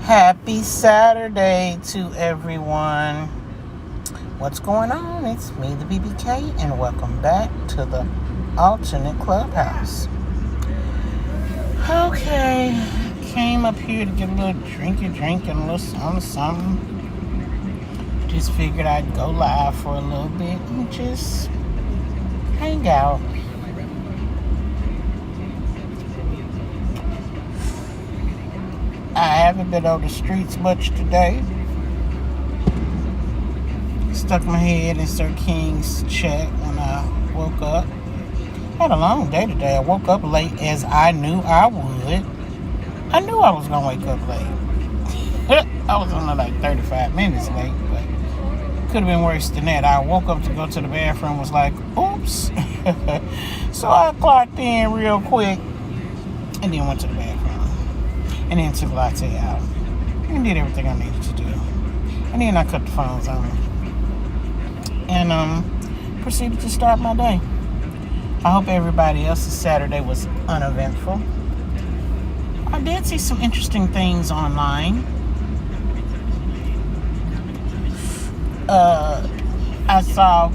Happy Saturday to everyone. What's going on? It's me, the BBK, and welcome back to the alternate clubhouse. Okay, came up here to get a little drinky and a little something. Just figured I'd go live for a little bit and just hang out. I haven't been on the streets much today. Stuck my head in Sir King's chat when I woke up. Had a long day today. I woke up late as I knew I would. I knew I was going to wake up late. I was only like 35 minutes late, but could have been worse than that. I woke up to go to the bathroom, was like, oops. So I clocked in real quick and then went to the bathroom. And then took a latte out. And did everything I needed to do. And then I cut the phones on. And proceeded to start my day. I hope everybody else's Saturday was uneventful. I did see some interesting things online. I saw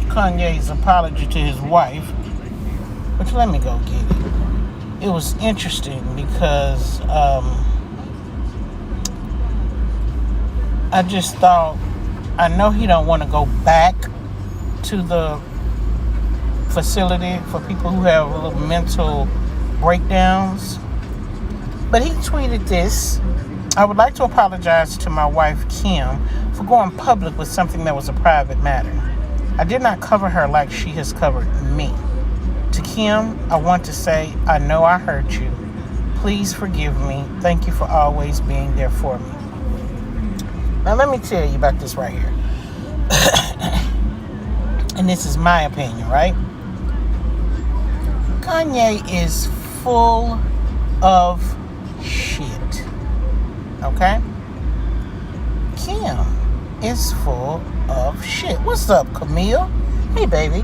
Kanye's apology to his wife. Which, let me go get it. It was interesting because I just thought, I know he don't want to go back to the facility for people who have little mental breakdowns, but he tweeted this: I would like to apologize to my wife Kim for going public with something that was a private matter. I did not cover her like she has covered me. To Kim, I want to say, I know I hurt you. Please forgive me. Thank you for always being there for me. Now, let me tell you about this right here. And this is my opinion, right? Kanye is full of shit. Okay? Kim is full of shit. What's up, Camille? Hey, baby.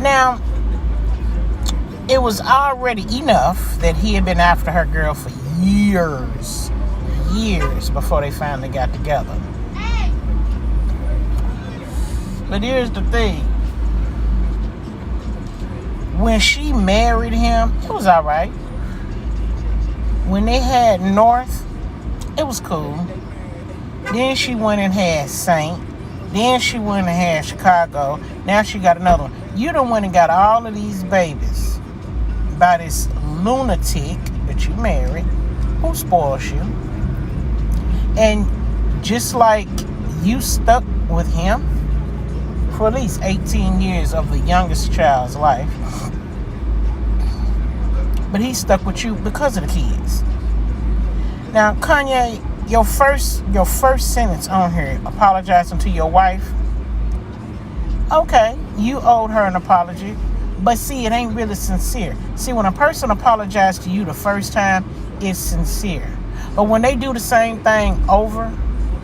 Now, it was already enough that he had been after her girl for years before they finally got together. But here's the thing. When she married him, it was all right. When they had North, it was cool. Then she went and had Saint. Then she went and had Chicago. Now she got another one. You done went and got all of these babies by this lunatic that you married, who spoils you. And just like you stuck with him for at least 18 years of the youngest child's life, but he stuck with you because of the kids. Now, Kanye, your first sentence on here, apologizing to your wife, okay, you owed her an apology, but see, it ain't really sincere. See, when a person apologizes to you the first time, it's sincere. But when they do the same thing over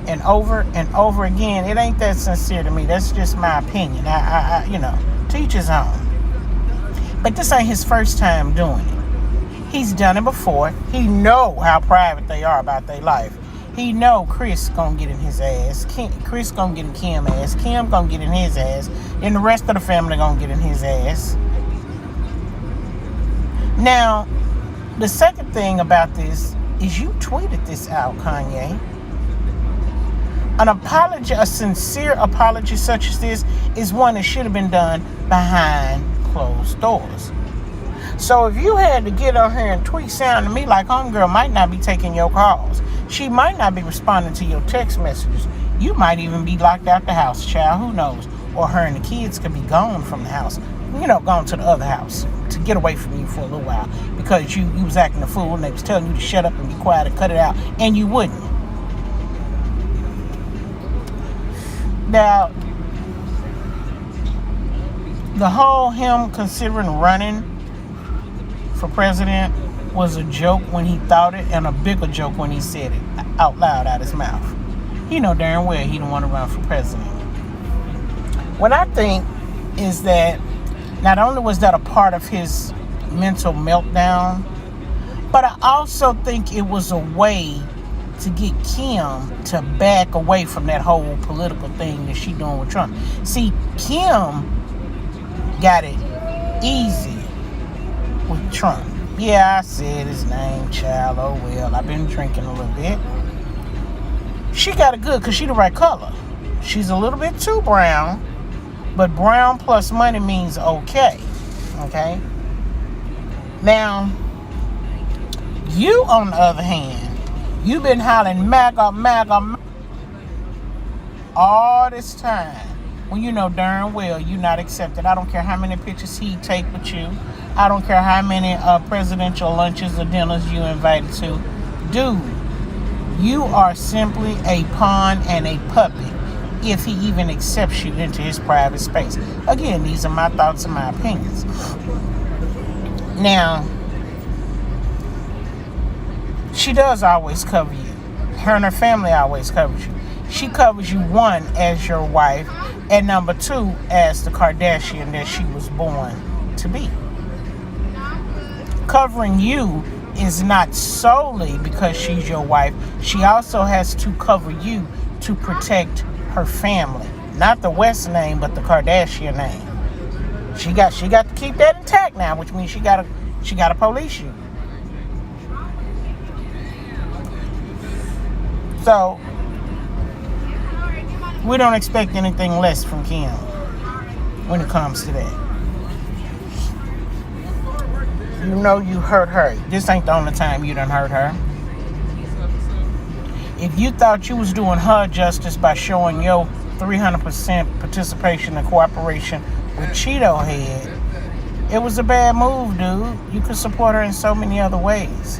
and over and over again, it ain't that sincere to me. That's just my opinion. I to each his own. But this ain't his first time doing it. He's done it before. He know how private they are about their life. He know Chris gonna get in his ass. Chris gonna get in Kim's ass. Kim gonna get in his ass. And the rest of the family gonna get in his ass. Now, the second thing about this is you tweeted this out, Kanye. An apology, a sincere apology such as this, is one that should have been done behind closed doors. So if you had to get on here and tweet sound to me like homegirl might not be taking your calls, she might not be responding to your text messages, you might even be locked out the house, child, who knows? Or her and the kids could be gone from the house, gone to the other house to get away from you for a little while because you was acting a fool and they was telling you to shut up and be quiet and cut it out, and you wouldn't. Now, the whole him considering running for president was a joke when he thought it, and a bigger joke when he said it out loud out his mouth. He know darn well he don't want to run for president. What I think is that not only was that a part of his mental meltdown. But I also think it was a way to get Kim to back away from that whole political thing that she doing with Trump. See, Kim got it easy with Trump. Yeah, I said his name, child. Oh well, I've been drinking a little bit. She got it good because she the right color. She's a little bit too brown, but brown plus money means okay. Okay? Now, you, on the other hand, you've been hollering MAGA, MAGA, MAGA all this time when you know darn well you're not accepted. I don't care how many pictures he take with you. I don't care how many presidential lunches or dinners you invited to. Dude, you are simply a pawn and a puppet if he even accepts you into his private space. Again, these are my thoughts and my opinions. Now, she does always cover you. Her and her family always covers you. She covers you, one, as your wife, and number two, as the Kardashian that she was born to be. Covering you is not solely because she's your wife. She also has to cover you to protect her family. Not the West name, but the Kardashian name. She got to keep that intact now, which means she gotta police you. So we don't expect anything less from Kim when it comes to that. You know you hurt her. This ain't the only time you done hurt her. If you thought you was doing her justice by showing your 300% participation and cooperation with Cheeto Head, it was a bad move, dude. You could support her in so many other ways.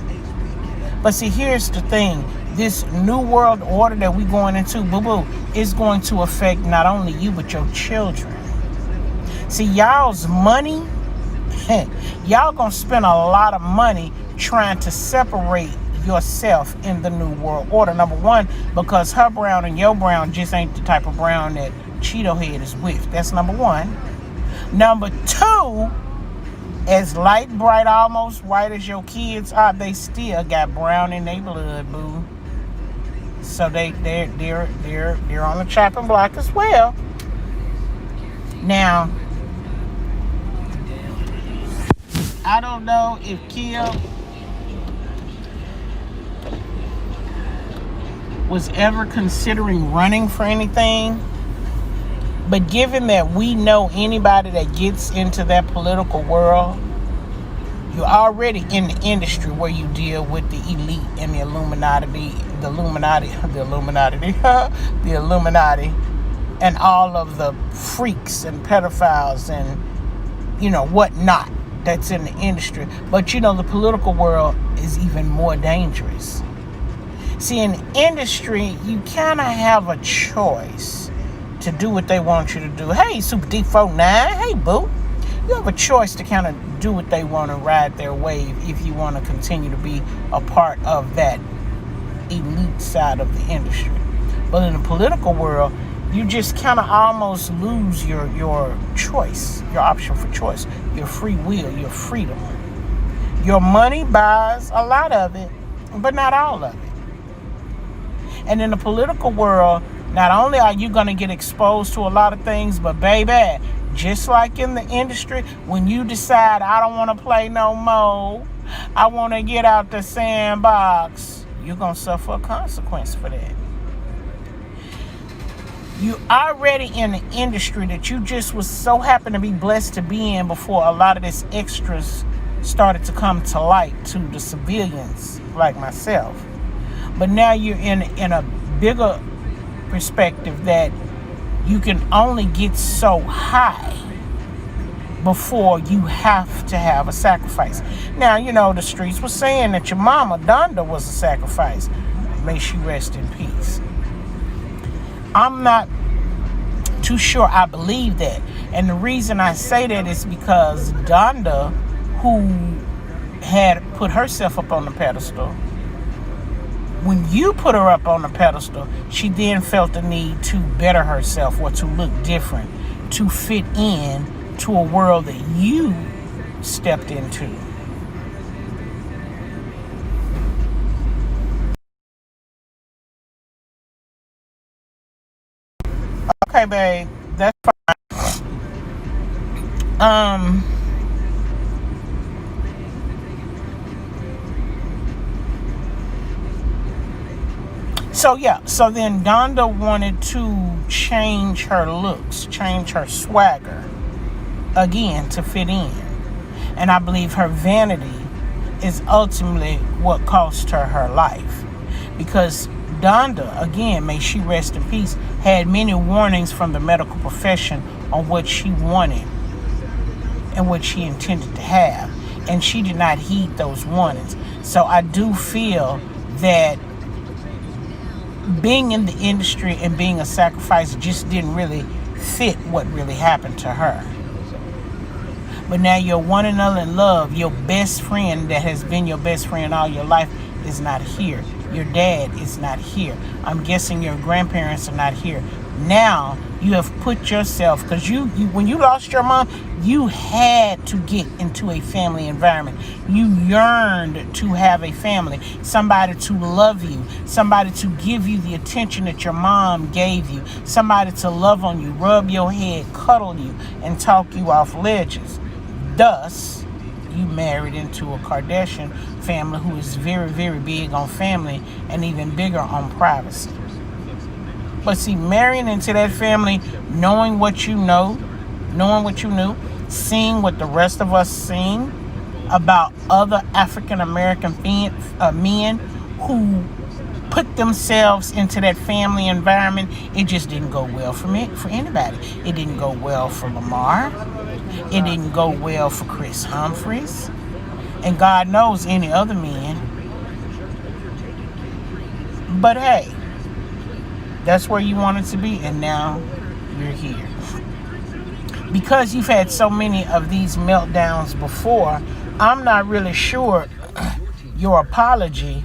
But see, here's the thing. This new world order that we going into, boo-boo, is going to affect not only you, but your children. See, y'all's money, y'all gonna spend a lot of money trying to separate yourself in the new world order. Number one, because her brown and your brown just ain't the type of brown that Cheeto Head is with. That's number one. Number two, as light, bright, almost white as your kids are, they still got brown in their blood, boo. So they're on the chopping block as well. Now, I don't know if Kim was ever considering running for anything, but given that we know anybody that gets into that political world, you're already in the industry where you deal with the elite and the Illuminati, and all of the freaks and pedophiles and, whatnot that's in the industry. But, the political world is even more dangerous. See, in the industry, you kind of have a choice to do what they want you to do. Hey, Super D49, hey, boo. You have a choice to kind of do what they want to ride their wave if you want to continue to be a part of that elite side of the industry. But in the political world, you just kind of almost lose your choice, your option for choice, your free will, your freedom. Your money buys a lot of it, but not all of it. And in the political world, not only are you going to get exposed to a lot of things, but baby, just like in the industry, when you decide I don't want to play no more, I want to get out the sandbox, you're going to suffer a consequence for that. You already in the industry that you just was so happen to be blessed to be in before a lot of this extras started to come to light to the civilians like myself. But now you're in a bigger perspective that you can only get so high before you have to have a sacrifice. Now, the streets were saying that your mama, Donda, was a sacrifice. May she rest in peace. I'm not too sure I believe that. And the reason I say that is because Donda, who had put herself up on the pedestal, when you put her up on the pedestal, she then felt the need to better herself or to look different, to fit in to a world that you stepped into. Okay, babe, that's fine. So then Donda wanted to change her looks, change her swagger again to fit in. And I believe her vanity is ultimately what cost her her life. Because Donda, again, may she rest in peace, had many warnings from the medical profession on what she wanted and what she intended to have. And she did not heed those warnings. So I do feel that being in the industry and being a sacrifice just didn't really fit what really happened to her. But now your one and only love, your best friend that has been your best friend all your life is not here. Your dad is not here. I'm guessing your grandparents are not here. Now you have put yourself, because you when you lost your mom, you had to get into a family environment. You yearned to have a family, somebody to love you, somebody to give you the attention that your mom gave you, somebody to love on you, rub your head, cuddle you, and talk you off ledges. Thus, you married into a Kardashian family who is very, very big on family and even bigger on privacy. But see, marrying into that family, knowing what you know, knowing what you knew, seeing what the rest of us seen about other African American men who put themselves into that family environment, it just didn't go well for anybody. It didn't go well for Lamar. It didn't go well for Chris Humphries. And God knows any other men. But hey, that's where you wanted to be, and now you're here. Because you've had so many of these meltdowns before, I'm not really sure your apology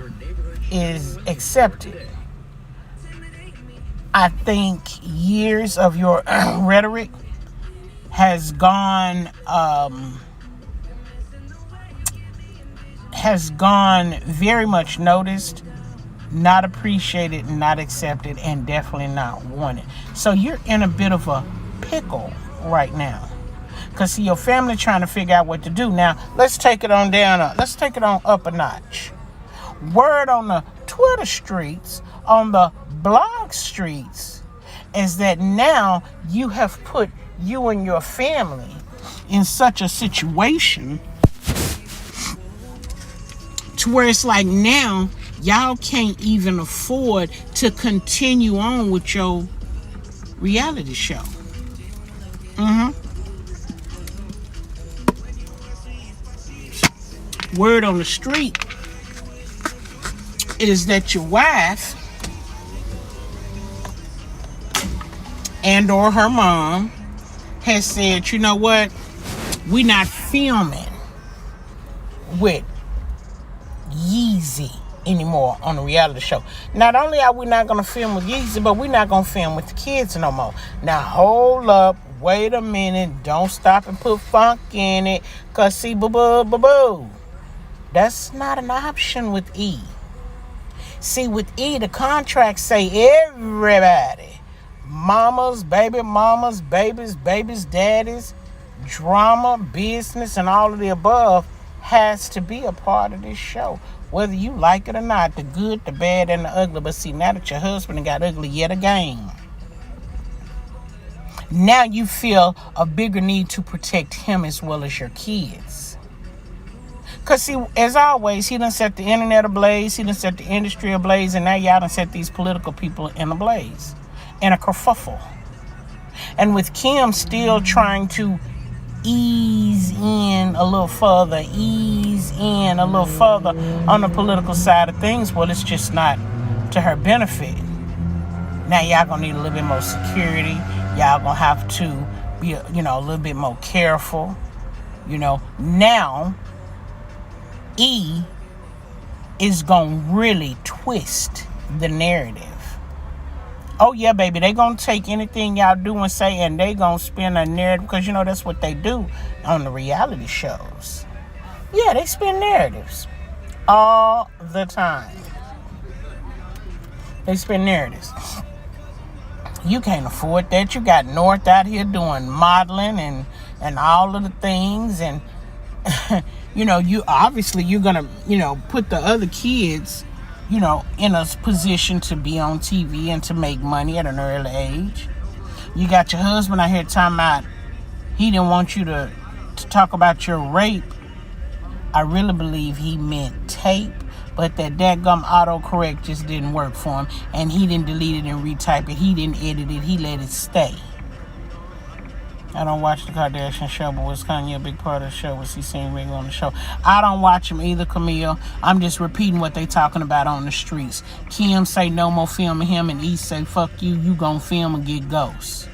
is accepted. I think years of your rhetoric has gone very much noticed, not appreciated, not accepted, and definitely not wanted. So you're in a bit of a pickle right now, because see, your family trying to figure out what to do. Now let's take it on up a notch. Word on the Twitter streets, on the blog streets, is that now you have put you and your family in such a situation to where it's like now y'all can't even afford to continue on with your reality show. Word on the street is that your wife and or her mom has said, you know what, we're not filming with Yeezy anymore on the reality show. Not only are we not going to film with Yeezy, but we're not going to film with the kids no more. Now hold up, wait a minute, don't stop and put funk in it, cause see, boo, that's not an option with E. See, with E, the contracts say everybody, mamas, babies, daddies, drama, business, and all of the above has to be a part of this show, whether you like it or not, the good, the bad, and the ugly. But see, now that your husband got ugly yet again, now you feel a bigger need to protect him as well as your kids. Because see, as always, he done set the internet ablaze, he done set the industry ablaze, and now y'all done set these political people in a blaze, in a kerfuffle. And with Kim still trying to ease in a little further on the political side of things, well, it's just not to her benefit. Now y'all gonna need a little bit more security. Y'all gonna have to be, a little bit more careful. Now E is gonna really twist the narrative Oh yeah, baby, they gonna take anything y'all do and say, and they gonna spin a narrative, because you know that's what they do on the reality shows. Yeah, they spin narratives all the time. They spin narratives. You can't afford that. You got North out here doing modeling and all of the things, and you know, you obviously you're gonna, you know, put the other kids, you know, in a position to be on TV and to make money at an early age. You got your husband out here talking about he didn't want you to talk about your rape. I really believe he meant tape, but that dadgum autocorrect just didn't work for him, and he didn't delete it and retype it. He didn't edit it. He let it stay. I don't watch the Kardashian show, but was Kanye a big part of the show? Was he seen regular on the show? I don't watch them either, Camille. I'm just repeating what they talking about on the streets. Kim say no more filming him, and E say fuck you, you gon' film and get ghosts.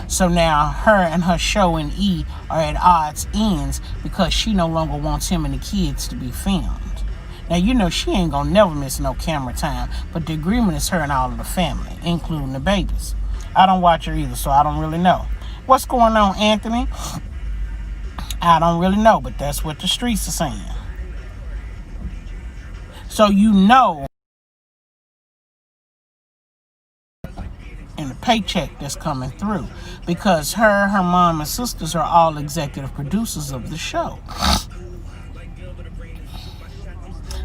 So now her and her show and E are at odds ends because she no longer wants him and the kids to be filmed. Now, you know she ain't gonna never miss no camera time, but the agreement is her and all of the family, including the babies. I don't watch her either, so I don't really know. What's going on, Anthony? I don't really know, but that's what the streets are saying. So you know, and the paycheck that's coming through, because her mom and sisters are all executive producers of the show.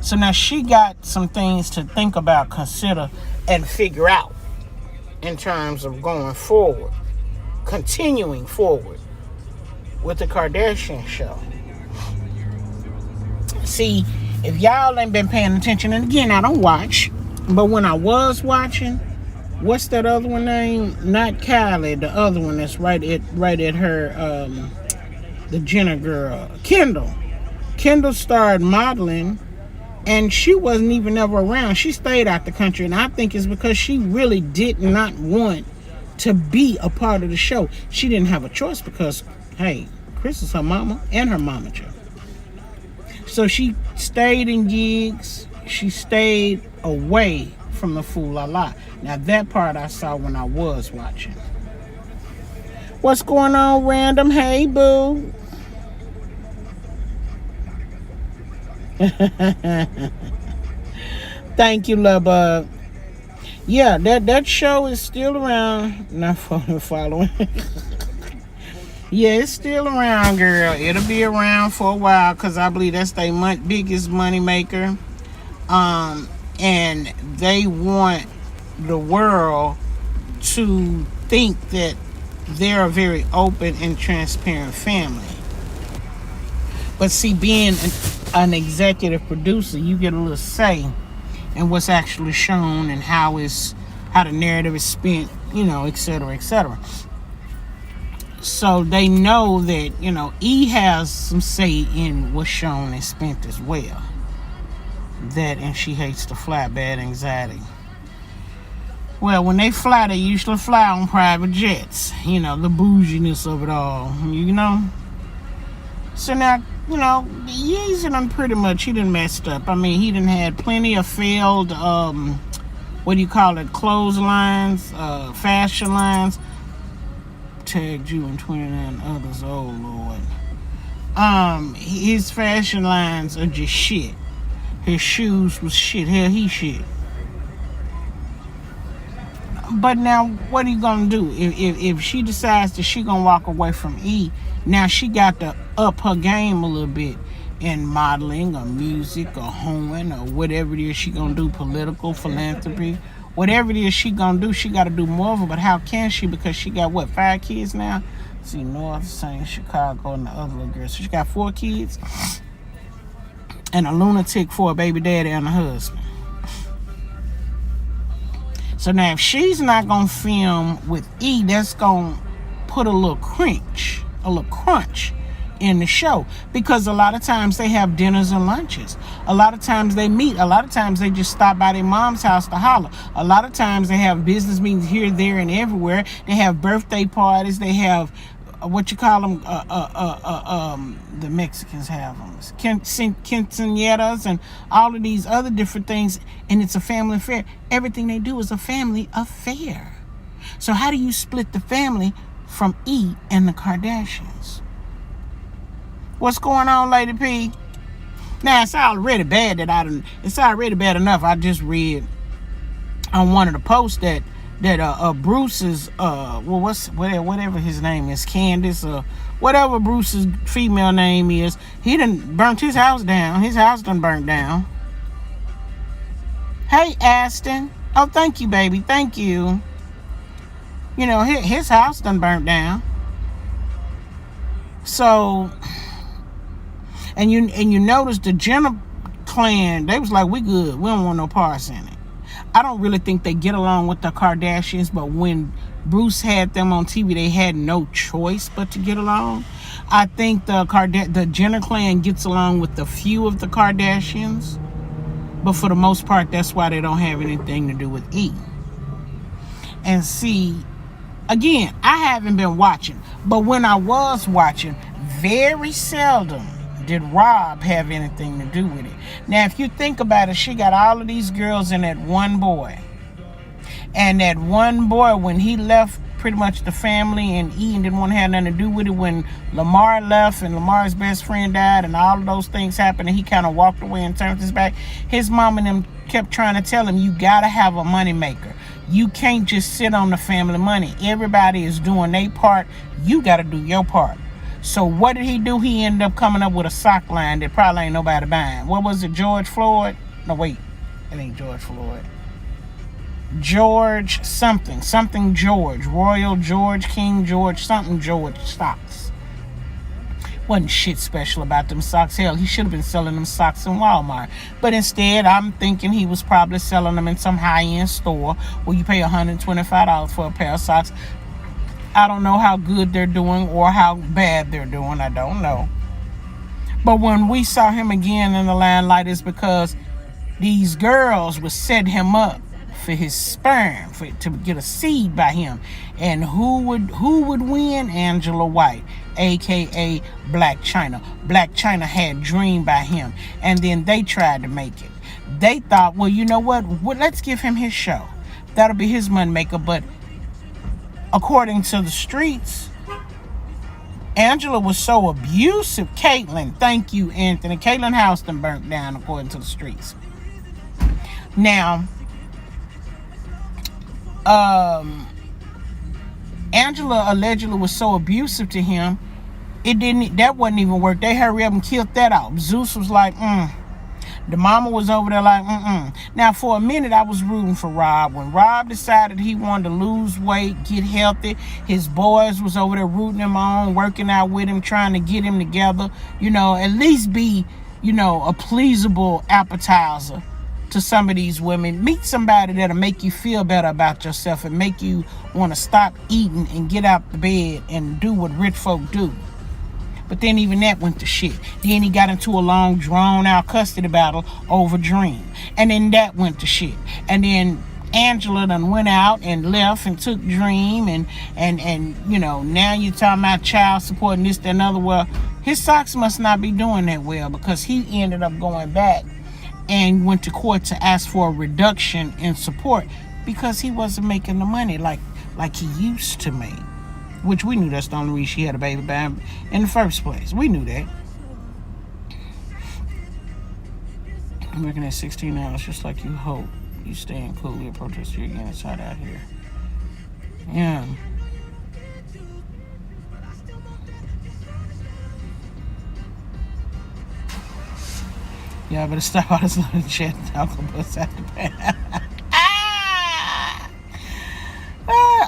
So now she got some things to think about, consider, and figure out in terms of going forward, continuing forward with the Kardashian show. See, if y'all ain't been paying attention, and again, I don't watch, but when I was watching, what's that other one name? Not Kylie, the other one that's right at her, the Jenner girl, Kendall. Kendall started modeling, and she wasn't even ever around. She stayed out the country, and I think it's because she really did not want to be a part of the show. She didn't have a choice because, hey, Chris is her mama and her momager. So she stayed in gigs. She stayed away from the Fool La La. Now that part I saw when I was watching. What's going on, Random? Hey, boo. Thank you, love bug. Yeah, that show is still around. Not following. Yeah, it's still around, girl. It'll be around for a while because I believe that's their biggest money maker. And they want the world to think that they're a very open and transparent family. But see, being an executive producer, you get a little say in what's actually shown and how the narrative is spent, you know, et cetera, et cetera. So they know that, you know, E has some say in what's shown and spent as well. That, and she hates to fly, bad anxiety. Well, when they fly, they usually fly on private jets. You know, the bouginess of it all, you know. So now, you know, Yeezy done pretty much, he done messed up. I mean, he done had plenty of failed, clotheslines, fashion lines. Tagged you and 29 others, oh Lord. His fashion lines are just shit. His shoes was shit. Hell, he shit. But now, what are you gonna do? If she decides that she gonna walk away from E, now she got to up her game a little bit in modeling or music or hoeing or whatever it is she gonna do, political, philanthropy, whatever it is she gonna do, she gotta do more of it. But how can she? Because she got, 5 kids now? See, North, St. Chicago, and the other little girl. So she got 4 kids and a lunatic for a baby daddy and a husband. So now if she's not gonna film with E, that's gonna put a little crunch in the show, because a lot of times they have dinners and lunches. A lot of times they meet. A lot of times they just stop by their mom's house to holler. A lot of times they have business meetings here, there, and everywhere. They have birthday parties. They have what you call them, the Mexicans have them, quinceañeras and all of these other different things, and it's a family affair. Everything they do is a family affair. So how do you split the family from E and the Kardashians? What's going on, Lady P? Now, it's already bad it's already bad enough. I just read on one of the posts that Bruce's whatever his name is, Candace, or whatever Bruce's female name is, he done burnt his house down. His house done burnt down. Hey, Aston. Oh, thank you, baby. Thank you. You know, his house done burnt down. So, and you notice the Jenner clan, they was like, we good. We don't want no parts in it. I don't really think they get along with the Kardashians, but when Bruce had them on TV, they had no choice but to get along. I think the Jenner clan gets along with a few of the Kardashians, but for the most part, that's why they don't have anything to do with E. And see, again, I haven't been watching, but when I was watching, very seldom did Rob have anything to do with it. Now, if you think about it, she got all of these girls and that one boy. And that one boy, when he left pretty much the family and Ian didn't want to have nothing to do with it, when Lamar left and Lamar's best friend died and all of those things happened and he kind of walked away and turned his back, his mom and them kept trying to tell him, you got to have a money maker. You can't just sit on the family money. Everybody is doing their part. You got to do your part. So what did he do? He ended up coming up with a sock line that probably ain't nobody buying. What was it, George Floyd? No, wait. It ain't George Floyd. George something. Something George. Royal George, King George, something George socks. Wasn't shit special about them socks. Hell, he should have been selling them socks in Walmart. But instead, I'm thinking he was probably selling them in some high-end store where you pay $125 for a pair of socks. I don't know how good they're doing or how bad they're doing. I don't know. But when we saw him again in the limelight, it's because these girls would set him up for his sperm, to get a seed by him. And who would win? Angela White, a.k.a. Blac Chyna. Blac Chyna had Dream by him. And then they tried to make it. They thought, well, you know what? Let's give him his show. That'll be his money maker. But according to the streets, Angela was so abusive. Caitlyn, thank you, Anthony. Caitlyn house done burnt down, according to the streets. Now, Angela allegedly was so abusive to him, that wouldn't even work. They hurry up and killed that out. Zeus was like, The mama was over there like, Now, for a minute, I was rooting for Rob. When Rob decided he wanted to lose weight, get healthy, his boys was over there rooting him on, working out with him, trying to get him together, at least be, a pleasable appetizer to some of these women. Meet somebody that'll make you feel better about yourself and make you want to stop eating and get out the bed and do what rich folk do. But then even that went to shit. Then he got into a long, drawn-out custody battle over Dream. And then that went to shit. And then Angela done went out and left and took Dream. And now you're talking about child support and this, that, and other. Well, his socks must not be doing that well, because he ended up going back and went to court to ask for a reduction in support because he wasn't making the money like he used to make. Which we knew that's the only reason she had a baby by him in the first place. We knew that. I'm looking at 16 hours, just like you hope. You staying cool. We'll protest you again. It's hot out here. Yeah. Yeah, I better stop all this little chat. Uncle Bus out the pan.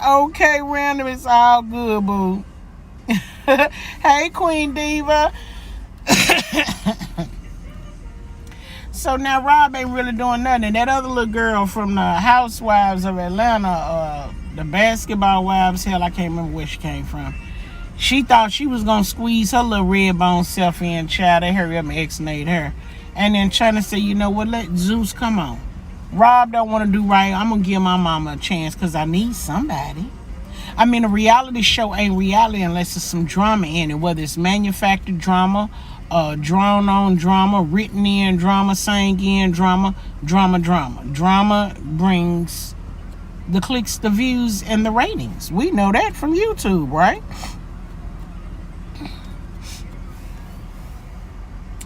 Okay, random, it's all good, boo. Hey, Queen Diva. So now Rob ain't really doing nothing. And that other little girl from the Housewives of Atlanta, the Basketball Wives, hell, I can't remember where she came from. She thought she was going to squeeze her little red bone self in, child. They hurry up and ex-nate her. And then trying to say, you know what, let Zeus come on. Rob don't want to do right. I'm going to give my mama a chance because I need somebody. I mean, a reality show ain't reality unless there's some drama in it, whether it's manufactured drama, drawn on drama, written in drama, sang in drama. Drama brings the clicks, the views, and the ratings. We know that from YouTube, right?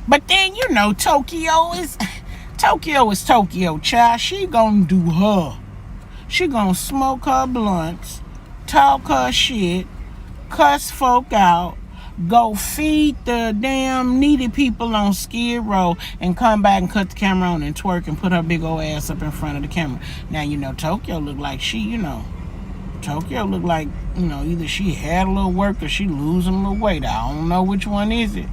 But then, you know, Tokyo is Tokyo, child. She gonna do her. She gonna smoke her blunts, talk her shit, cuss folk out, go feed the damn needy people on Skid Row, and come back and cut the camera on and twerk and put her big old ass up in front of the camera. Now, you know, Tokyo look like Tokyo look like, you know, either she had a little work or she losing a little weight. I don't know which one is it.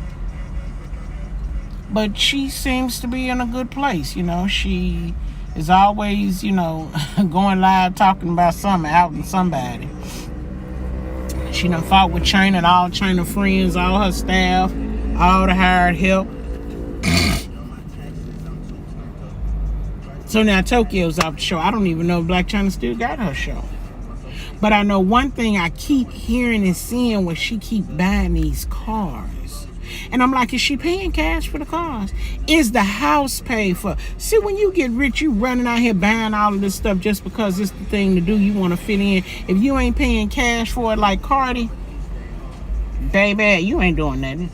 But she seems to be in a good place, you know. She is always, you know, going live talking about something, outing somebody. She done fought with China and all China friends, all her staff, all the hired help. So now Tokyo's off the show. I don't even know if Blac Chyna still got her show. But I know one thing I keep hearing and seeing when she keep buying these cars. And I'm like, is she paying cash for the cars? Is the house paid for? See, when you get rich, you running out here buying all of this stuff just because it's the thing to do. You want to fit in. If you ain't paying cash for it like Cardi, baby, you ain't doing nothing.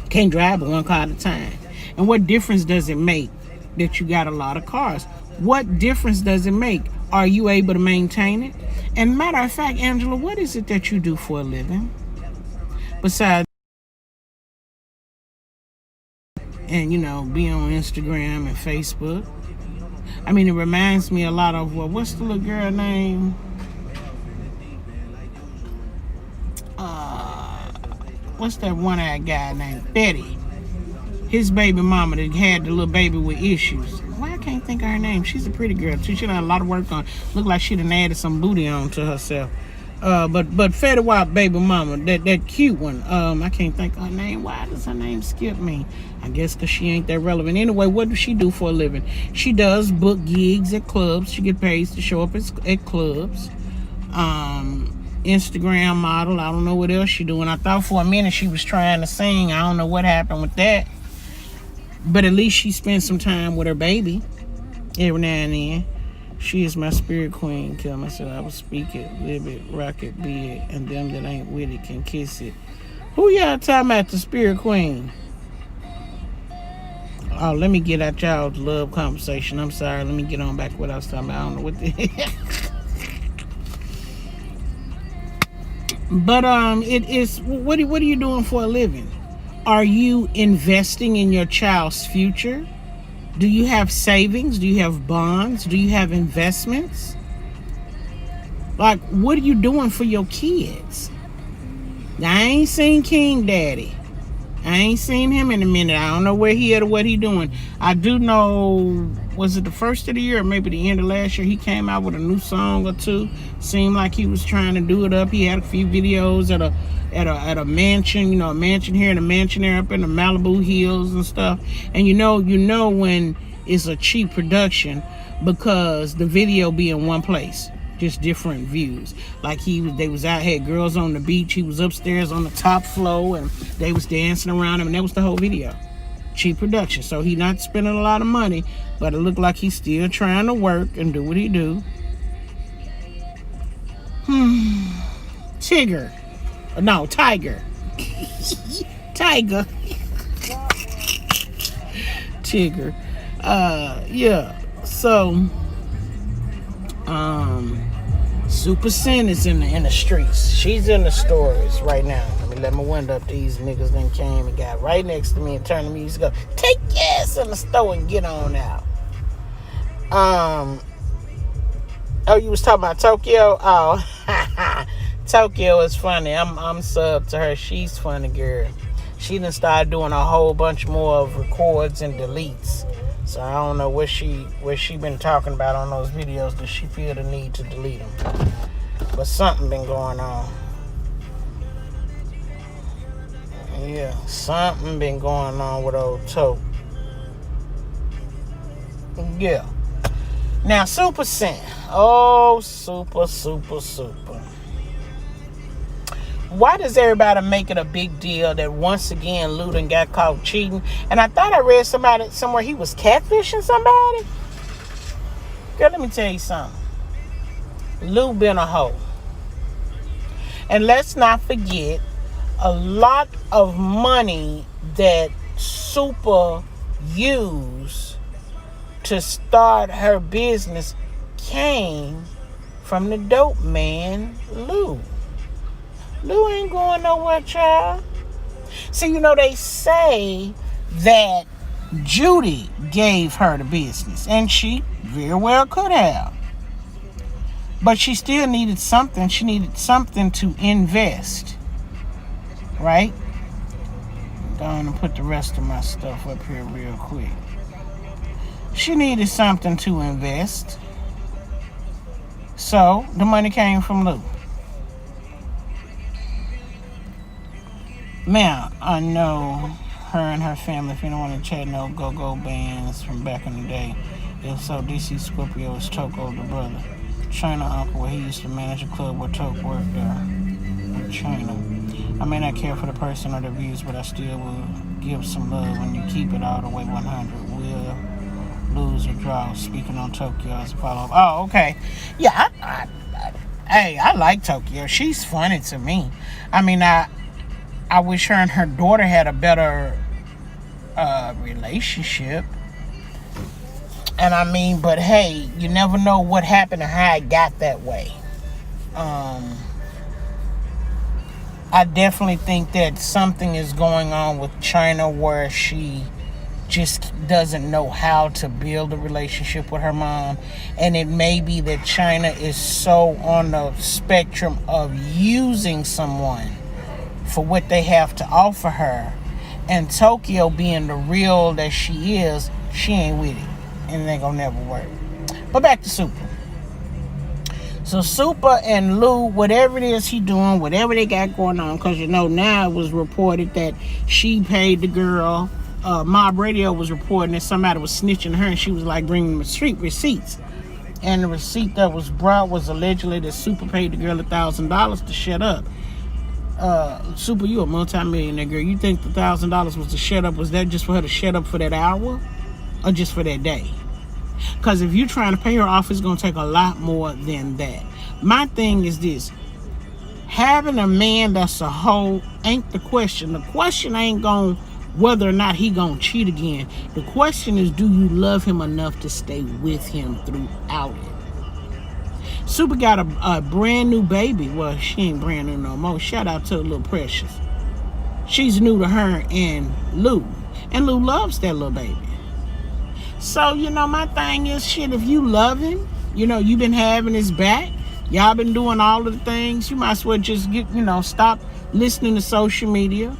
Can't drive but one car at a time. And what difference does it make that you got a lot of cars? What difference does it make? Are you able to maintain it? And matter of fact, Angela, what is it that you do for a living? Besides, and, you know, be on Instagram and Facebook. I mean, it reminds me a lot of, what's the little girl name? What's that one-eyed guy named? Betty. His baby mama that had the little baby with issues. Why I can't think of her name? She's a pretty girl, too. She done a lot of work on. Look like she done added some booty on to herself. But Fetty Wap baby mama, that cute one, I can't think of her name. Why does her name skip me? I guess because she ain't that relevant. Anyway, what does she do for a living? She does book gigs at clubs. She get paid to show up at clubs. Instagram model. I don't know what else she doing. I thought for a minute she was trying to sing. I don't know what happened with that. But at least she spends some time with her baby every now and then. She is my spirit queen. Kill myself. I will speak it, live it, rock it, be it, and them that ain't with it can kiss it. Who y'all talking about, the spirit queen? Oh, let me get at y'all's love conversation. I'm sorry. Let me get on back to what I was talking about. I don't know what the But it is. What are you doing for a living? Are you investing in your child's future? Do you have savings? Do you have bonds? Do you have investments? Like, what are you doing for your kids? Now, I ain't seen King Daddy. I ain't seen him in a minute. I don't know where he at or what he doing. I do know, was it the first of the year or maybe the end of last year, he came out with a new song or two. Seemed like he was trying to do it up. He had a few videos at a mansion, you know, a mansion here and a mansion there up in the Malibu Hills and stuff. And you know when it's a cheap production because the video be in one place. Just different views. Like they was out here, girls on the beach. He was upstairs on the top floor, and they was dancing around him, and that was the whole video. Cheap production. So he not spending a lot of money, but it looked like he's still trying to work and do what he do. Tiger. Tiger. Tigger. Yeah. So, Super Sin is in the streets. She's in the stores right now. Let me let my window up. These niggas then came and got right next to me and turned to me and go, take your ass in the store and get on out. Oh, you was talking about Tokyo? Oh, Tokyo is funny. I'm sub to her. She's funny, girl. She done started doing a whole bunch more of records and deletes. So I don't know what she been talking about on those videos. Does she feel the need to delete them? But something been going on. Yeah, something been going on with old Toke. Yeah. Now, Super Sin. Oh, super. why does everybody make it a big deal that once again Lou done got caught cheating? And I thought I read somewhere he was catfishing somebody. Girl, let me tell you something. Lou been a hoe. And let's not forget, a lot of money that Super used to start her business came from the dope man, Lou. Lou ain't going nowhere, child. See, they say that Judy gave her the business, and she very well could have. But she still needed something. She needed something to invest, right? I'm going to put the rest of my stuff up here real quick. She needed something to invest. So, the money came from Lou. Now, I know her and her family, if you don't want to chat, no go-go bands from back in the day. If so, DC Scorpio is Toko, the brother. China uncle, where he used to manage a club where Toko worked there. With China. I may not care for the person or the views, but I still will give some love when you keep it all the way 100. We'll lose or draw. Speaking on Tokyo as a follow-up. Oh, okay. Yeah, I like Tokyo. She's funny to me. I mean, I wish her and her daughter had a better relationship. And I mean, but hey, you never know what happened and how it got that way. I definitely think that something is going on with China where she just doesn't know how to build a relationship with her mom. And it may be that China is so on the spectrum of using someone for what they have to offer her. And Tokyo, being the real that she is, she ain't with it. And it ain't gonna never work. But back to Super. So Super and Lou, whatever it is he doing, whatever they got going on, because now it was reported that she paid the girl. Mob Radio was reporting that somebody was snitching her, and she was like bringing the street receipts. And the receipt that was brought was allegedly that Super paid the girl $1,000 to shut up. Super, you a multi-millionaire girl. You think the $1,000 was to shut up? Was that just for her to shut up for that hour? Or just for that day? Because if you're trying to pay her off, it's going to take a lot more than that. My thing is this. Having a man that's a hoe ain't the question. The question ain't going whether or not he going to cheat again. The question is, do you love him enough to stay with him throughout it? Super got a brand new baby. Well, she ain't brand new no more. Shout out to Little Precious. She's new to her and Lou. And Lou loves that little baby. So, my thing is, shit, if you love him, you've been having his back, y'all been doing all of the things, you might as well just stop listening to social media,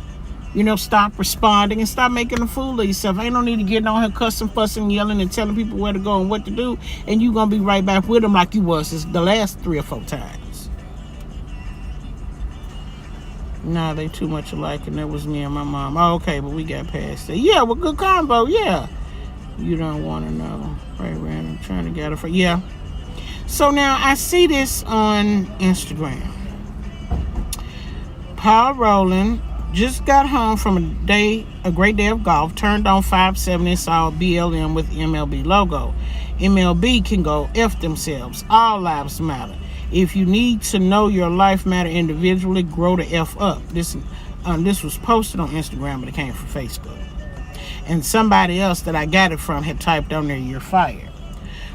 stop responding and stop making a fool of yourself. Ain't no need to get on here cussing, fussing, yelling, and telling people where to go and what to do, and you gonna be right back with them like you was the last 3 or 4 times. Nah, they too much alike, and that was me and my mom. Oh, okay, but we got past that. Yeah, well, good combo, yeah. You don't want to know. Right, random. Trying to get it for. Yeah. So now I see this on Instagram. Paul Rowland just got home from a great day of golf. Turned on 570 and saw BLM with MLB logo. MLB can go F themselves. All lives matter. If you need to know your life matter individually, grow the F up. This was posted on Instagram, but it came from Facebook. And somebody else that I got it from had typed on there, "You're fired."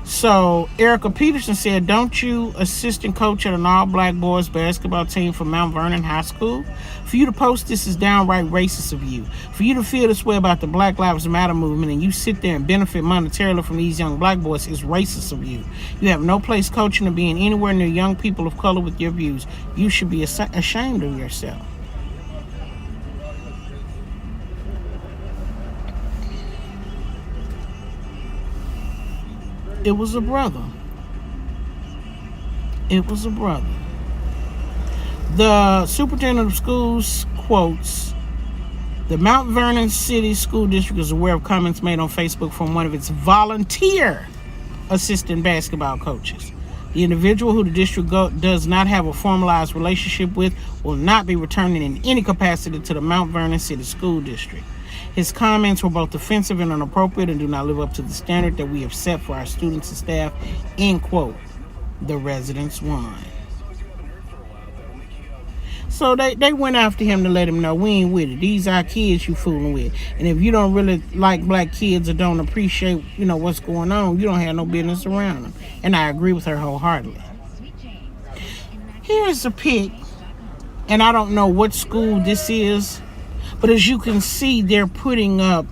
So Erica Peterson said, "Don't you assistant coach at an all-black boys basketball team for Mount Vernon High School? For you to post this is downright racist of you. For you to feel this way about the Black Lives Matter movement and you sit there and benefit monetarily from these young black boys is racist of you. You have no place coaching or being anywhere near young people of color with your views. You should be ashamed of yourself." It was a brother. The superintendent of schools quotes, "The Mount Vernon City School District is aware of comments made on Facebook from one of its volunteer assistant basketball coaches. The individual who the district does not have a formalized relationship with will not be returning in any capacity to the Mount Vernon City School District. His comments were both offensive and inappropriate and do not live up to the standard that we have set for our students and staff, end quote. The residents won. So they went after him to let him know we ain't with it. These are kids you fooling with. And if you don't really like black kids or don't appreciate, what's going on, you don't have no business around them. And I agree with her wholeheartedly. Here's a pic, and I don't know what school this is, but as you can see, they're putting up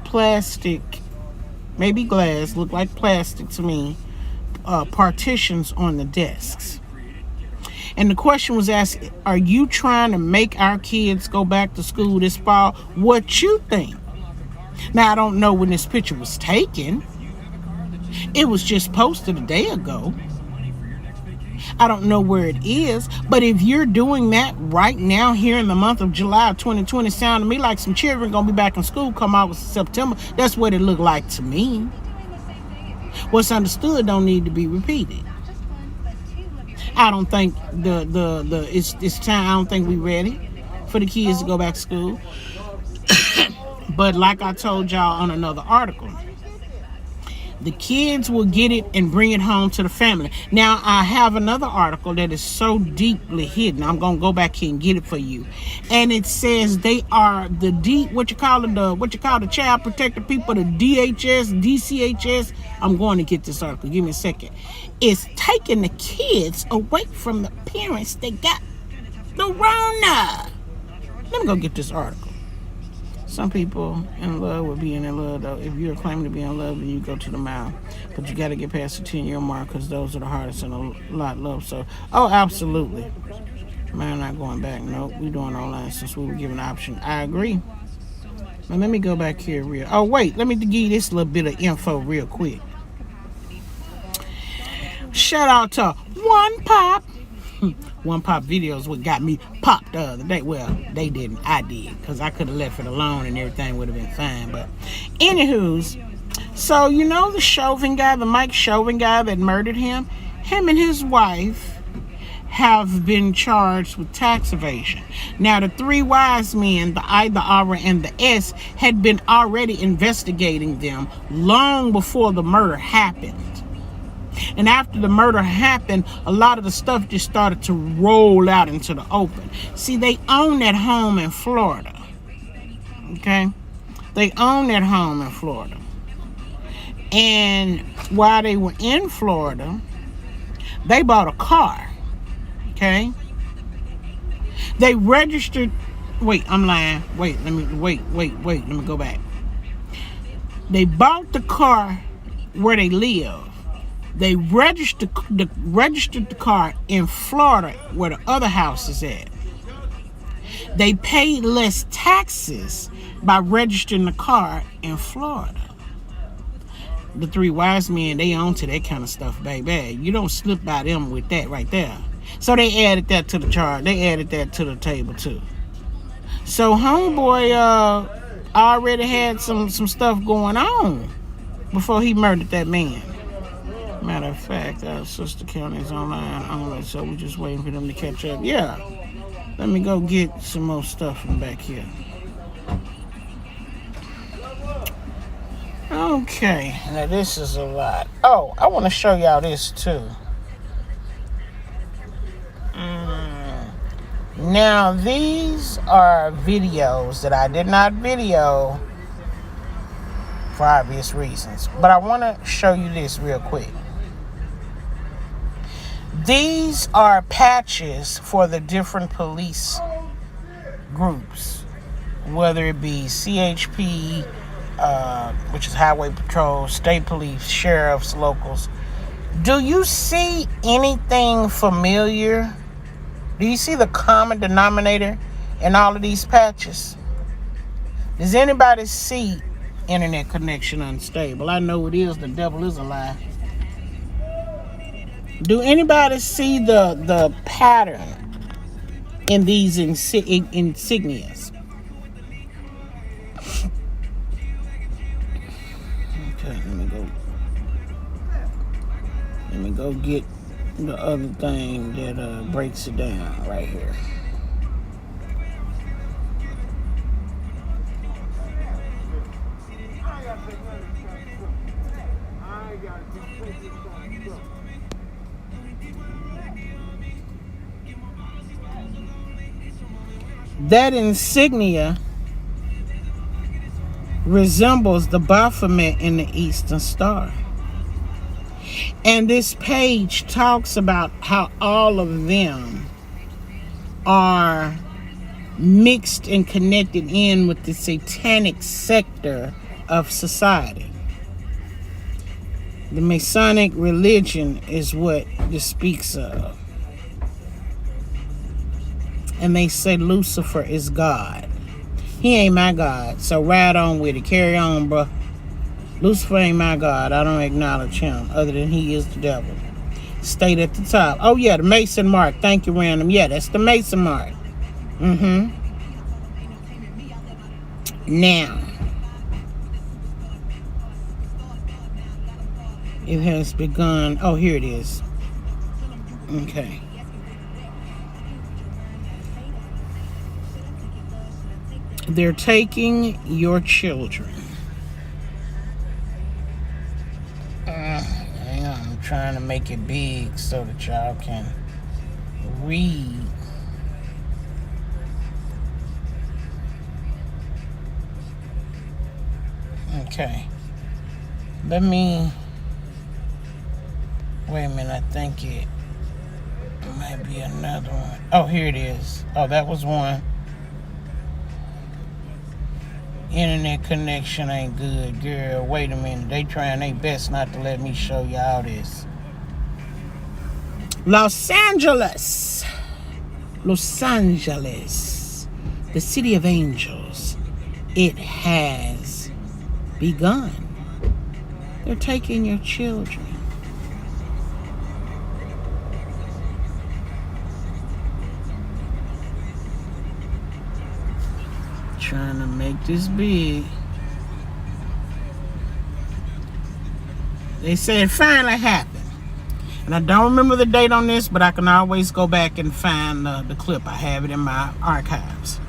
plastic, maybe glass, look like plastic to me, partitions on the desks. And the question was asked, are you trying to make our kids go back to school this fall? What you think? Now, I don't know when this picture was taken. It was just posted a day ago. I don't know where it is, but if you're doing that right now here in the month of July of 2020, sound to me like some children gonna be back in school come August, September. That's what it looked like to me. What's understood don't need to be repeated. I don't think it's time. I don't think we're ready for the kids to go back to school. But like I told y'all on another article, the kids will get it and bring it home to the family. Now, I have another article that is so deeply hidden. I'm going to go back here and get it for you. And it says they are the the child protective people, the DHS, DCHS. I'm going to get this article. Give me a second. It's taking the kids away from the parents that got the Rona. Let me go get this article. Some people in love with being in love, though. If you're claiming to be in love, then you go to the mile. But you got to get past the 10-year mark because those are the hardest and a lot love. So, absolutely. Man, not going back. Nope, we doing online since we were given an option. I agree. Now, let me go back here real. Oh, wait. Let me give you this little bit of info real quick. Shout out to One Pop. One Pop videos what got me popped the other day. Well, they didn't. I did. Because I could have left it alone and everything would have been fine. But, anywho's, so, the Chauvin guy, the Mike Chauvin guy that murdered him and his wife have been charged with tax evasion. Now, the three wise men, the I, the R, and the S, had been already investigating them long before the murder happened. And after the murder happened, a lot of the stuff just started to roll out into the open. See, they own that home in Florida. Okay? They own that home in Florida. And while they were in Florida, they bought a car. Okay? They registered... Wait, I'm lying. Let me go back. They bought the car where they live. They registered the car in Florida where the other house is at. They paid less taxes by registering the car in Florida. The three wise men, they own to that kind of stuff, baby. You don't slip by them with that right there. So they added that to the charge. They added that to the table too. So homeboy already had some stuff going on before he murdered that man. Matter of fact, our sister county is online only, so we're just waiting for them to catch up. Yeah. Let me go get some more stuff from back here. Okay. Now, this is a lot. Oh, I want to show y'all this, too. Now, these are videos that I did not video for obvious reasons. But I want to show you this real quick. These are patches for the different police groups, whether it be CHP, which is Highway Patrol, State Police, Sheriffs, Locals. Do you see anything familiar? Do you see the common denominator in all of these patches? Does anybody see internet connection unstable? I know it is. The devil is a lie. Do anybody see the pattern in these insignias? Okay, let me go. Let me go get the other thing that breaks it down right here. That insignia resembles the Baphomet in the Eastern Star. And this page talks about how all of them are mixed and connected in with the satanic sector of society. The Masonic religion is what this speaks of. And they say Lucifer is God. He ain't my God, so ride on with it. Carry on, bro. Lucifer ain't my God. I don't acknowledge him, other than he is the devil. State at the top. Oh, yeah, the Mason mark. Thank you, Random. Yeah, that's the Mason mark. Now, it has begun. Oh, here it is. Okay. They're taking your children. Hang on, I'm trying to make it big so that y'all can read. Okay. Let me... Wait a minute, I think it might be another one. Oh, here it is. Oh, that was one. Internet connection ain't good, girl. Wait a minute. They trying their best not to let me show y'all this. Los Angeles. Los Angeles. The city of angels. It has begun. They're taking your children. Trying to make this big. They said it finally happened. And I don't remember the date on this, but I can always go back and find the clip. I have it in my archives.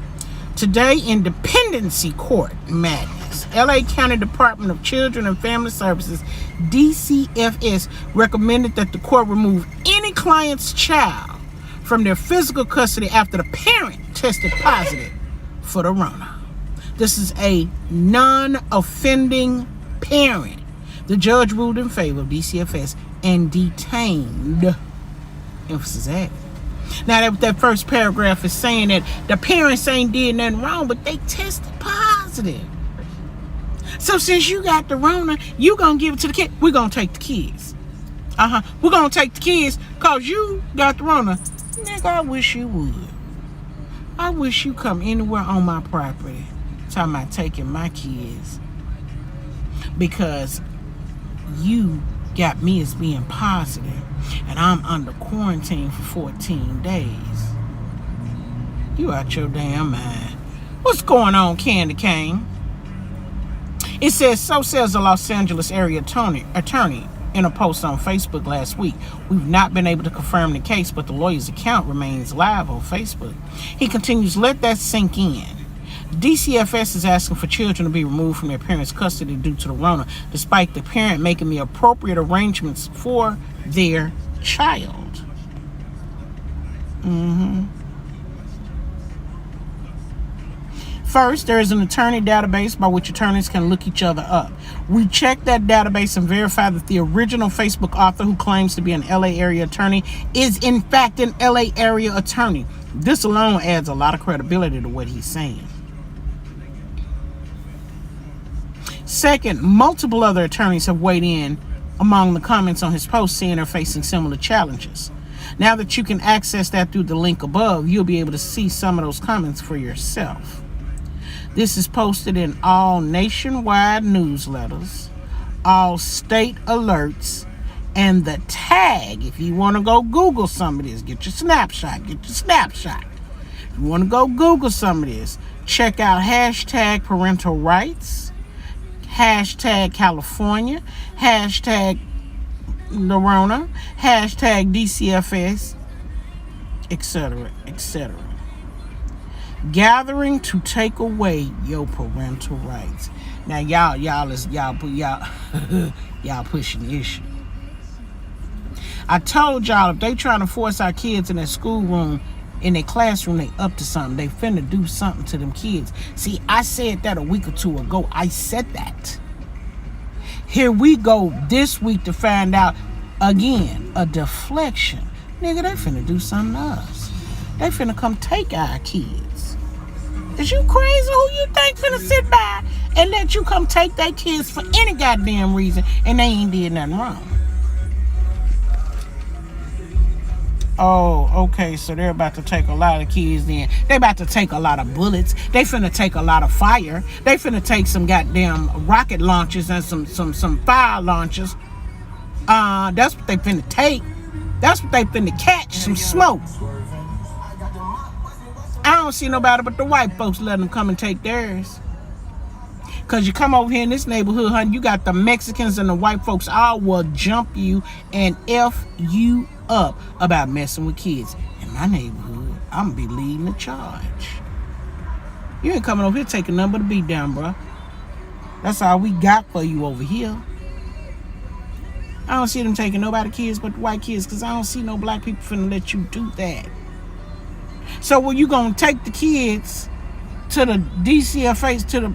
Today, in Dependency Court Madness, LA County Department of Children and Family Services, DCFS, recommended that the court remove any client's child from their physical custody after the parent tested positive for the Rona. This is a non-offending parent. The judge ruled in favor of DCFS and detained. Emphasis added. Now that first paragraph is saying that the parents ain't did nothing wrong, but they tested positive. So since you got the Rona, you gonna give it to the kid. We're gonna take the kids. We're gonna take the kids because you got the Rona. Nigga, I wish you would. I wish you come anywhere on my property talking about taking my kids because you got me as being positive and I'm under quarantine for 14 days. You out your damn mind. What's going on, Candy Cane? It says, so says the Los Angeles area attorney in a post on Facebook last week. We've not been able to confirm the case, but the lawyer's account remains live on Facebook. He continues, let that sink in. DCFS is asking for children to be removed from their parents' custody due to the Rona, despite the parent making the appropriate arrangements for their child. First, there is an attorney database by which attorneys can look each other up. We checked that database and verified that the original Facebook author who claims to be an LA area attorney is in fact an LA area attorney. This alone adds a lot of credibility to what he's saying. Second, multiple other attorneys have weighed in among the comments on his post, saying they're facing similar challenges. Now that you can access that through the link above, you'll be able to see some of those comments for yourself. This is posted in all nationwide newsletters, all state alerts, and the tag. If you want to go Google some of this, get your snapshot. If you want to go Google some of this, check out hashtag parental rights, hashtag California, hashtag the Rona, hashtag DCFS, etc., etc. Gathering to take away your parental rights. Now y'all pushing the issue. I told y'all if they trying to force our kids in their schoolroom, in their classroom, they up to something. They finna do something to them kids. See, I said that a week or two ago. I said that. Here we go this week to find out again, a deflection. Nigga, they finna do something to us. They finna come take our kids. Is you crazy? Who you think finna sit by and let you come take their kids for any goddamn reason and they ain't did nothing wrong? Oh, okay, so they're about to take a lot of kids then. They about to take a lot of bullets. They finna take a lot of fire. They finna take some goddamn rocket launchers and some fire launchers. That's what they finna take. That's what they finna catch, some smoke. I don't see nobody but the white folks letting them come and take theirs. Because you come over here in this neighborhood, honey, you got the Mexicans and the white folks all will jump you and F you up about messing with kids. In my neighborhood, I'm going to be leading the charge. You ain't coming over here taking nothing but a beat down, bro. That's all we got for you over here. I don't see them taking nobody kids but the white kids because I don't see no black people finna let you do that. So when you going to take the kids to the DCFH, to the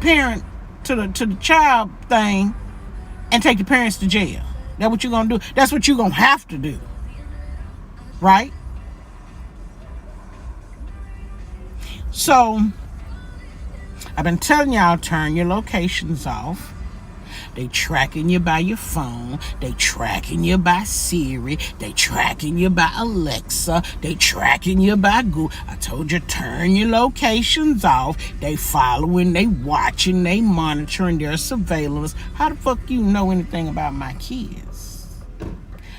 parent, to the child thing and take the parents to jail? That's what you're going to do. That's what you're going to have to do. Right? So, I've been telling y'all, turn your locations off. They tracking you by your phone. They tracking you by Siri. They tracking you by Alexa. They tracking you by Google. I told you, turn your locations off. They following, they watching, they monitoring, their surveillance. How the fuck you know anything about my kids?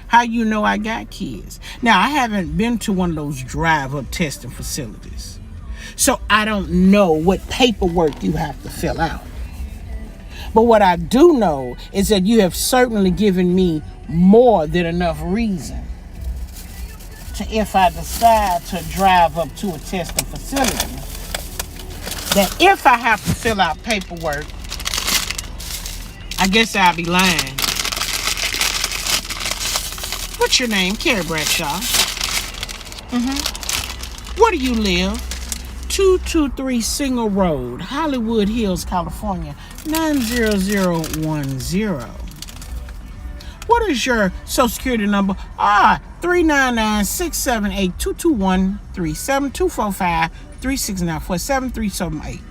How you know I got kids? Now, I haven't been to one of those drive-up testing facilities. So I don't know what paperwork you have to fill out. But what I do know is that you have certainly given me more than enough reason to, if I decide to drive up to a testing facility, that if I have to fill out paperwork, I guess I'll be lying. What's your name? Carrie Bradshaw. Where do you live? 223 Single Road, Hollywood Hills, California, 90010. What is your social security number? 399-678-221-37-245-369-47378.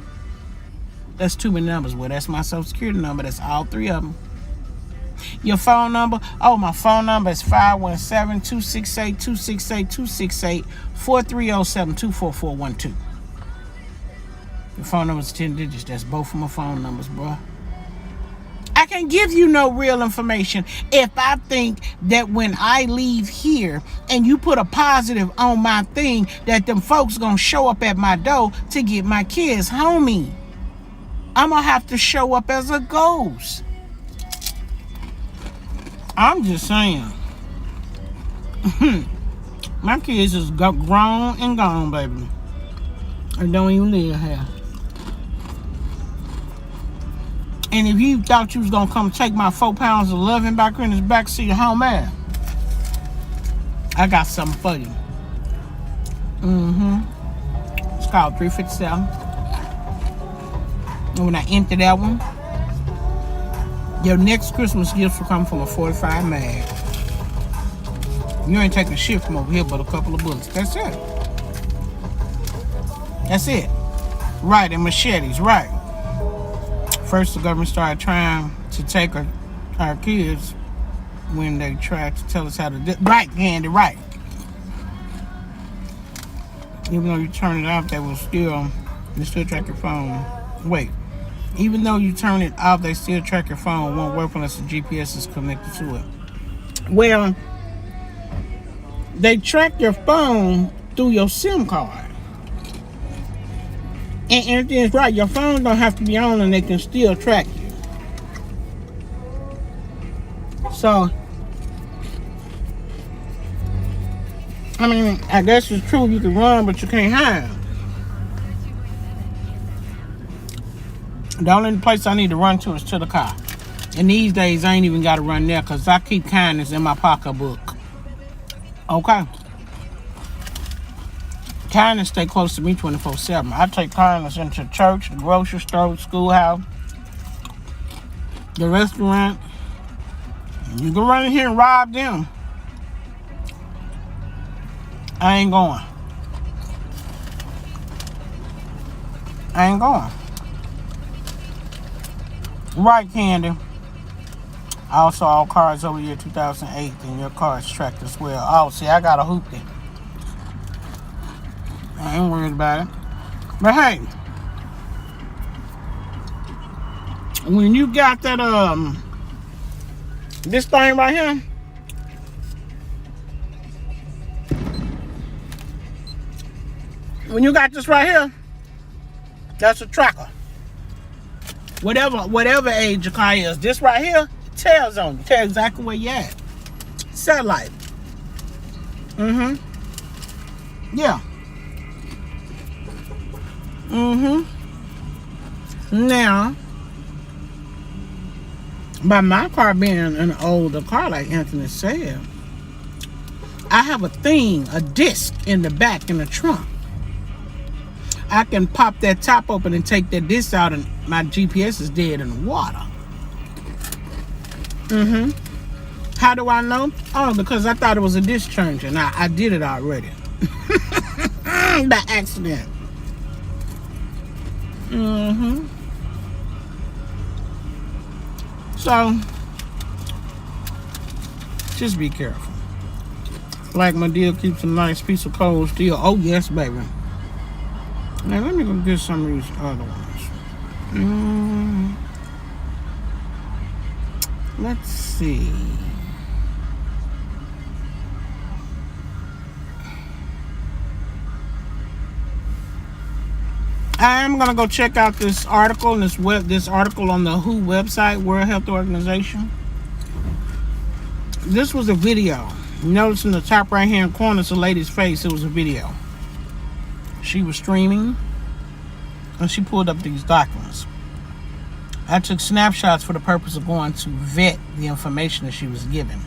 That's too many numbers. Well, that's my social security number. That's all three of them. Your phone number? Oh, my phone number is 517-268-268-268 4307-24412. The phone number is 10 digits. That's both of my phone numbers, bro. I can't give you no real information if I think that when I leave here and you put a positive on my thing that them folks gonna show up at my door to get my kids, homie. I'm gonna have to show up as a ghost. I'm just saying. My kids is grown and gone, baby. I don't even live here. And if you thought you was gonna come take my 4 pounds of loving back here in this backseat of home, man, I got something for you. It's called 357. And when I empty that one, your next Christmas gift will come from a 45 mag. You ain't taking shit from over here but a couple of bullets. That's it. That's it. Right, and machetes, right. First, the government started trying to take our kids when they tried to tell us how to do. Right, Andy, right. Even though you turn it off, they still track your phone. Wait, even though you turn it off, they still track your phone. It won't work unless the GPS is connected to it. Well, they track your phone through your SIM card. And everything's right. Your phone don't have to be on and they can still track you. So, I mean, I guess it's true you can run, but you can't hide. The only place I need to run to is to the car. And these days, I ain't even got to run there because I keep kindness in my pocketbook. Okay? Kindness stay close to me 24/7. I take kindness into church, the grocery store, schoolhouse, the restaurant. You can run in here and rob them. I ain't going. I ain't going. Right, Candy. Also, all cars over year 2008, and your car is tracked as well. Oh, see, I got a hoopty. I ain't worried about it. But hey, when you got that, this thing right here, when you got this right here, that's a tracker. Whatever age your car is, this right here, it tells on you. Tells exactly where you at. Satellite. Yeah. Now, by my car being an older car, like Anthony said, I have a disc in the back in the trunk. I can pop that top open and take that disc out, and my GPS is dead in the water. How do I know? Oh, because I thought it was a disc changer. Now, I did it already. By accident. So, just be careful. Like my deal keeps a nice piece of cold steel. Oh, yes, baby. Now, let me go get some of these other ones. Let's see. I'm going to go check out this article, this article on the WHO website, World Health Organization. This was a video. Notice in the top right-hand corner, it's a lady's face. It was a video. She was streaming, and she pulled up these documents. I took snapshots for the purpose of going to vet the information that she was given.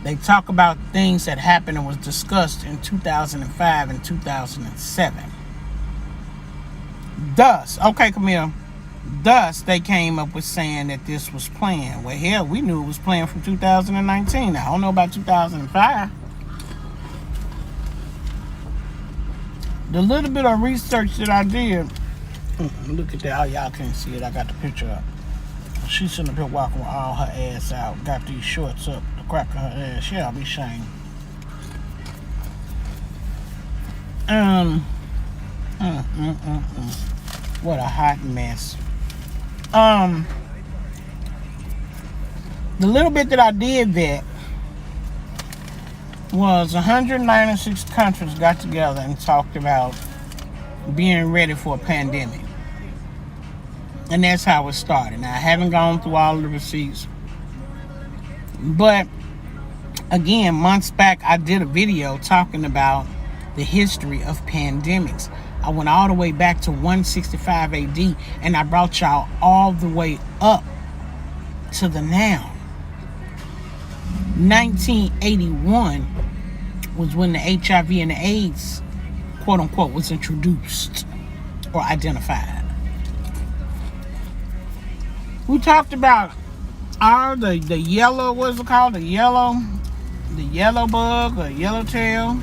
They talk about things that happened and was discussed in 2005 and 2007. Thus, okay, Camille. Thus, they came up with saying that this was planned. Well, hell, we knew it was planned from 2019. I don't know about 2005. The little bit of research that I did, look at that. Oh, y'all can't see it. I got the picture up. She's sitting up here walking with all her ass out. Got these shorts up, the crack of her ass. Yeah, I'll be shamed. What a hot mess. The little bit that I did vet was 196 countries got together and talked about being ready for a pandemic. And that's how it started. Now, I haven't gone through all of the receipts. But, again, months back, I did a video talking about the history of pandemics. I went all the way back to 165 AD, and I brought y'all all the way up to the now. 1981 was when the HIV and the AIDS, quote unquote, was introduced or identified. We talked about all the yellow, what's it called? The yellow bug or yellowtail.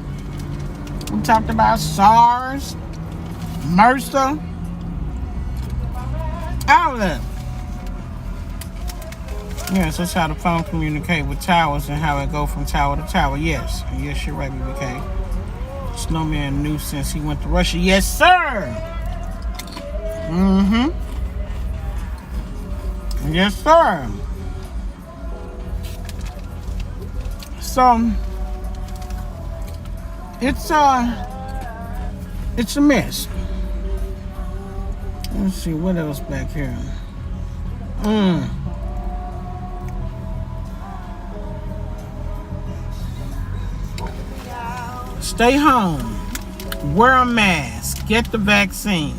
We talked about SARS, MRSA, all of that. Yes, that's how the phone communicate with towers and how it go from tower to tower. Yes, yes, you're right, BBK. Snowman knew since he went to Russia. Yes, sir. Yes, sir. So it's a mess. Let's see what else back here. Stay home. Wear a mask. Get the vaccine.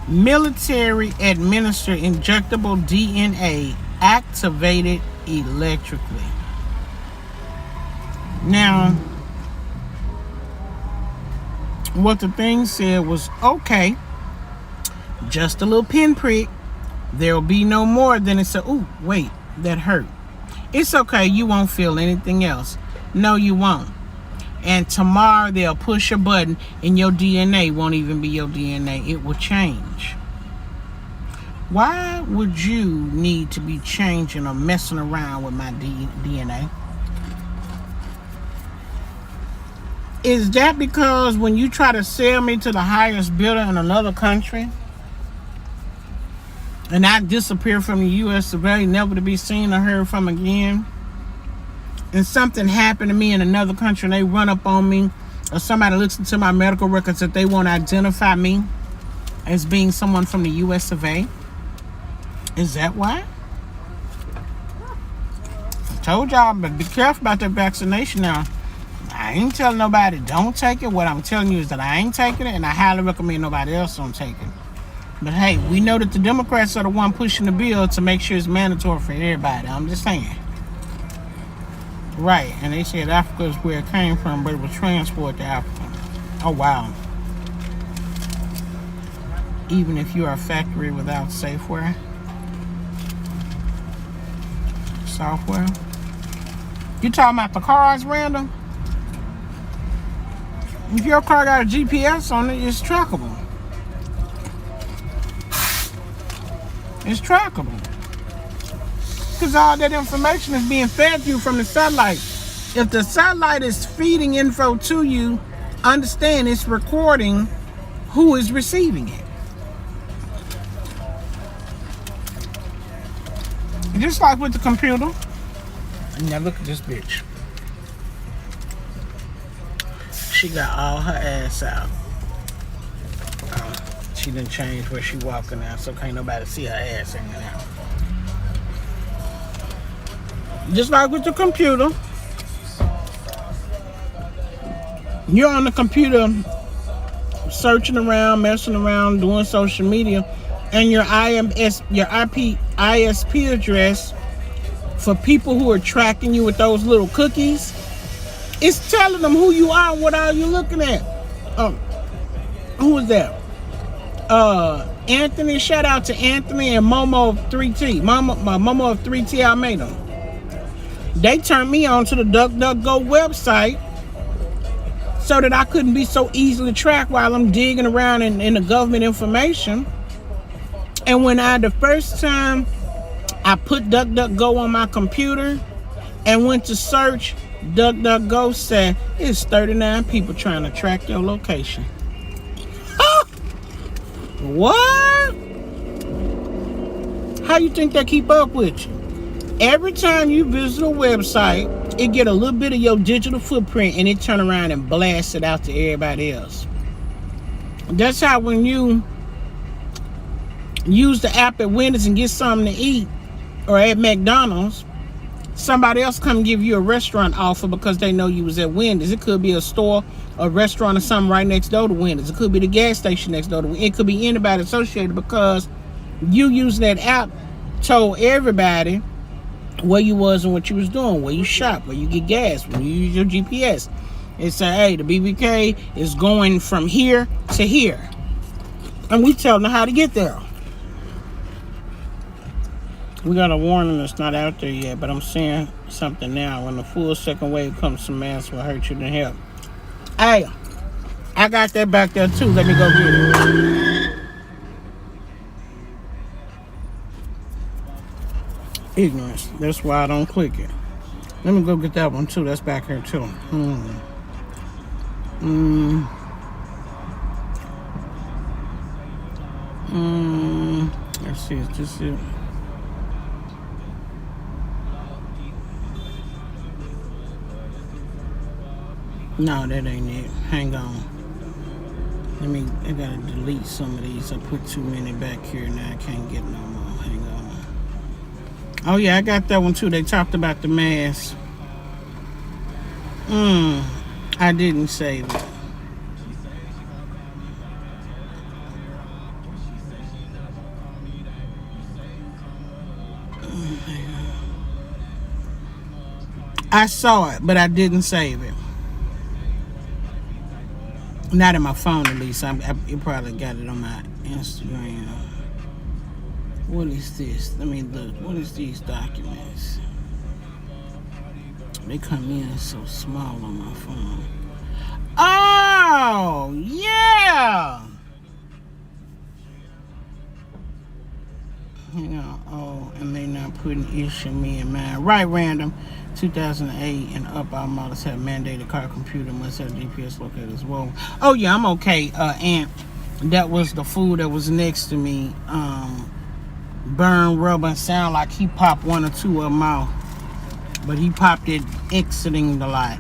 Military administered injectable DNA activated electrically. Now, what the thing said was, okay, just a little pinprick. There'll be no more. Then it said, ooh, wait, that hurt. It's okay. You won't feel anything else. No, you won't. And tomorrow they'll push a button and your DNA won't even be your DNA. It will change. Why would you need to be changing or messing around with my DNA? Is that because when you try to sell me to the highest bidder in another country and I disappear from the U.S. of A., never to be seen or heard from again, and something happened to me in another country and they run up on me, or somebody looks into my medical records that they won't identify me as being someone from the U.S. of A.? Is that why? I told y'all, but be careful about that vaccination now. I ain't telling nobody don't take it. What I'm telling you is that I ain't taking it, and I highly recommend nobody else don't take it. But hey, we know that the Democrats are the one pushing the bill to make sure it's mandatory for everybody. I'm just saying. Right, and they said Africa is where it came from, but it was transported to Africa. Oh, wow. Even if you are a factory without software. You talking about the cars, Randall? If your car got a GPS on it, it's trackable. It's trackable. Because all that information is being fed to you from the satellite. If the satellite is feeding info to you, understand it's recording who is receiving it. Just like with the computer. Now look at this bitch. She got all her ass out. She done changed where she walking now, so can't nobody see her ass hanging out. Just like with the computer. You're on the computer searching around, messing around, doing social media, and your ISP address for people who are tracking you with those little cookies, it's telling them who you are and what are you looking at. Who is that? Anthony, shout out to Anthony and Momo of 3T. Momo of 3T Almeida. They turned me on to the DuckDuckGo website so that I couldn't be so easily tracked while I'm digging around in the government information. And when the first time I put DuckDuckGo on my computer and went to search, DuckDuckGo said it's 39 people trying to track your location. What? How you think they keep up with you? Every time you visit a website, it get a little bit of your digital footprint and it turn around and blast it out to everybody else. That's how when you use the app at Wendy's and get something to eat, or at McDonald's, somebody else come give you a restaurant offer because they know you was at Wendy's. It could be a store, a restaurant, or something right next door to Wendy's. It could be the gas station next door to Wendy's. It could be anybody associated because you using that app told everybody where you was and what you was doing, where you shop, where you get gas, when you use your GPS. It said, hey, the BBK is going from here to here. And we tell them how to get there. We got a warning that's not out there yet, but I'm seeing something now. When the full second wave comes, some masks will hurt you to help. Hey, I got that back there too. Let me go get it. Ignorance. That's why I don't click it. Let me go get that one too. That's back here too. Let's see. Is this it? No, that ain't it. Hang on. I gotta delete some of these. I put too many back here. Now I can't get no more. Hang on. Oh yeah, I got that one too. They talked about the mask. I didn't save it. I saw it, but I didn't save it. Not in my phone, at least. You probably got it on my Instagram. What is this? Let me look. What is these documents? They come in so small on my phone. Oh, yeah. Yeah. Oh, and they not putting issue me in mind. Right, random. 2008 and up, our models have mandated car computer must have GPS locator as well. Oh yeah, I'm okay. And that was the food that was next to me. Burn rubber and sound like he popped one or two of them out, but he popped it exiting the lot.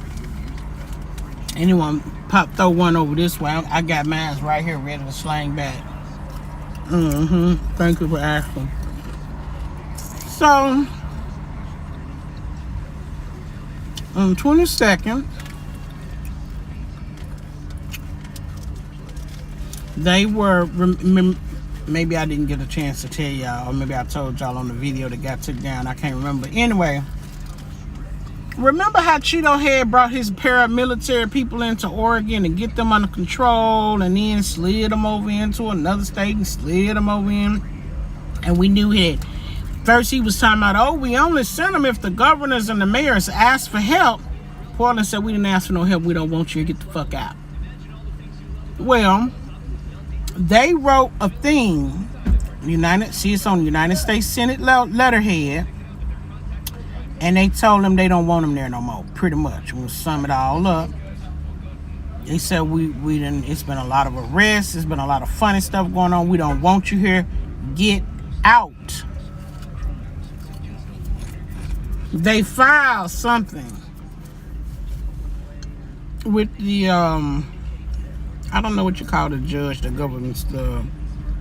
Anyone throw one over this way. I got mine right here ready to slang back. Thank you for asking. So on 22nd, they were, maybe I didn't get a chance to tell y'all, or maybe I told y'all on the video that got took down. I can't remember. Anyway, remember how Cheeto Head brought his paramilitary people into Oregon to get them under control and then slid them over into another state and slid them over in? And we knew it. First he was talking about, oh, we only sent them if the governors and the mayors asked for help. Portland said, we didn't ask for no help. We don't want you to get the fuck out. Well, they wrote a thing. It's on United States Senate letterhead. And they told them they don't want them there no more, pretty much. We'll sum it all up. They said, it's been a lot of arrests. There's been a lot of funny stuff going on. We don't want you here. Get out. They filed something with the, I don't know what you call the judge, the government's, the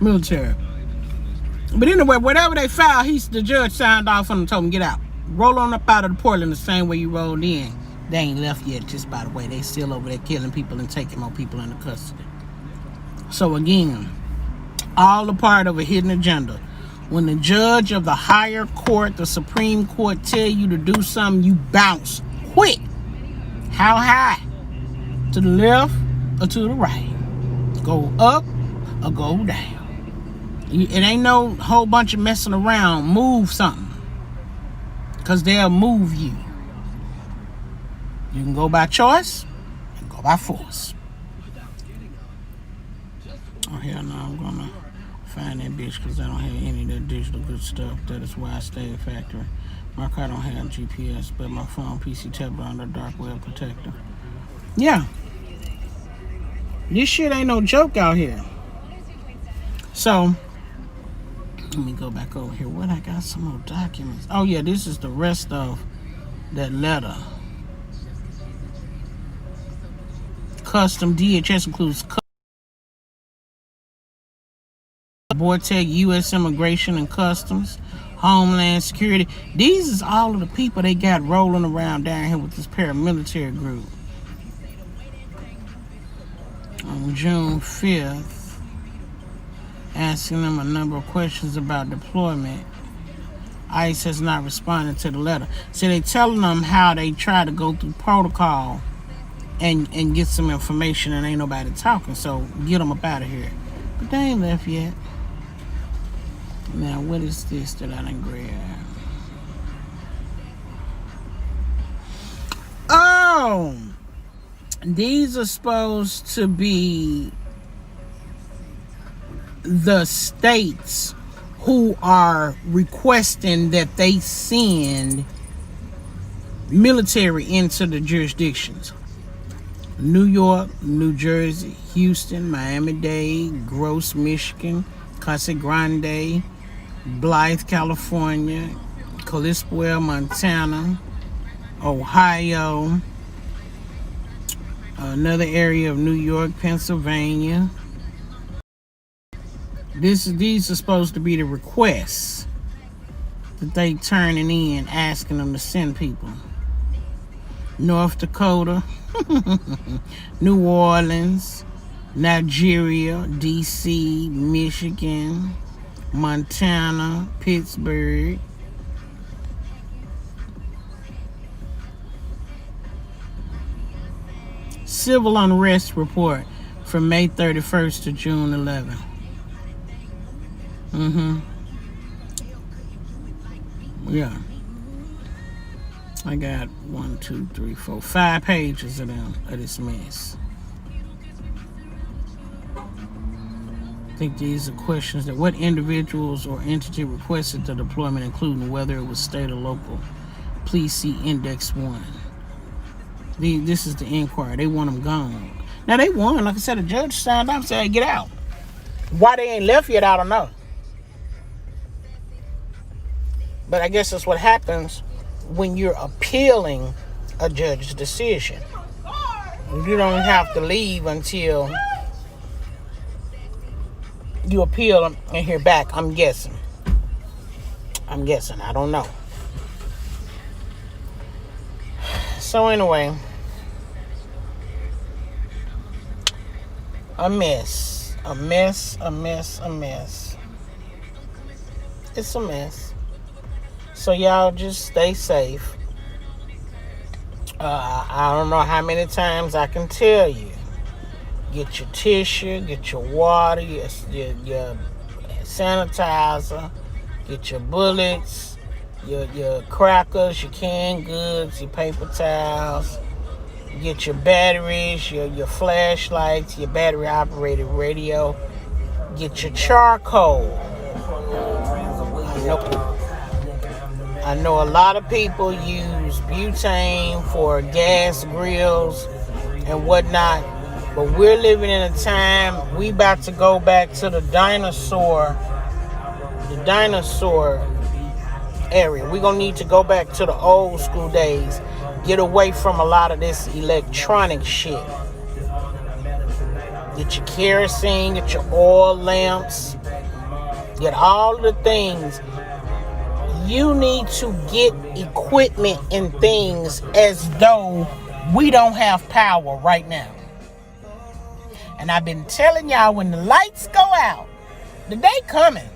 military. But anyway, whatever they filed, the judge signed off on and told him, get out. Roll on up out of the Portland the same way you rolled in. They ain't left yet, just by the way. They still over there killing people and taking more people into custody. So again, all a part of a hidden agenda. When the judge of the higher court, the Supreme Court, tell you to do something, you bounce quick. How high? To the left or to the right? Go up or go down. It ain't no whole bunch of messing around. Move something. Because they'll move you. You can go by choice and go by force. Oh, hell no, I'm going to find that bitch because I don't have any of that digital good stuff. That is why I stay at factory. My car don't have GPS, but my phone, PC, tablet under dark web protector. Yeah. This shit ain't no joke out here. So, let me go back over here. What, I got some more documents. Oh yeah, this is the rest of that letter. Custom DHS includes Bortec, U.S. Immigration and Customs, Homeland Security. These is all of the people they got rolling around down here with this paramilitary group. On June 5th, asking them a number of questions about deployment. ICE has not responded to the letter. So they telling them how they try to go through protocol and get some information, and ain't nobody talking. So get them up out of here. But they ain't left yet. Now, what is this that I done grabbed? Oh, these are supposed to be the states who are requesting that they send military into the jurisdictions. New York, New Jersey, Houston, Miami-Dade, Gross, Michigan, Casa Grande, Blythe, California, Kalispell, Montana, Ohio, another area of New York, Pennsylvania. These are supposed to be the requests that they turning in, asking them to send people. North Dakota, New Orleans, Nigeria, D.C., Michigan, Montana, Pittsburgh. Civil unrest report from May 31st to June 11th. Yeah. I got 1, 2, 3, 4, 5 pages of them, of this mess. I think these are questions that what individuals or entity requested the deployment, including whether it was state or local. Please see Index 1. This is the inquiry. They want them gone. Now, they won. Like I said, the judge signed up and said, hey, get out. Why they ain't left yet, I don't know. But I guess that's what happens when you're appealing a judge's decision. You don't have to leave until you appeal them and hear back. I'm guessing. I don't know. So anyway, a mess. It's a mess. So y'all just stay safe. I don't know how many times I can tell you. Get your tissue, get your water, your sanitizer, get your bullets, your crackers, your canned goods, your paper towels, get your batteries, your flashlights, your battery operated radio, get your charcoal. I know a lot of people use butane for gas grills and whatnot, but we're living in a time, we about to go back to the dinosaur area. We're going to need to go back to the old school days, get away from a lot of this electronic shit. Get your kerosene, get your oil lamps, get all the things. You need to get equipment and things as though we don't have power right now. And I've been telling y'all, when the lights go out, the day coming.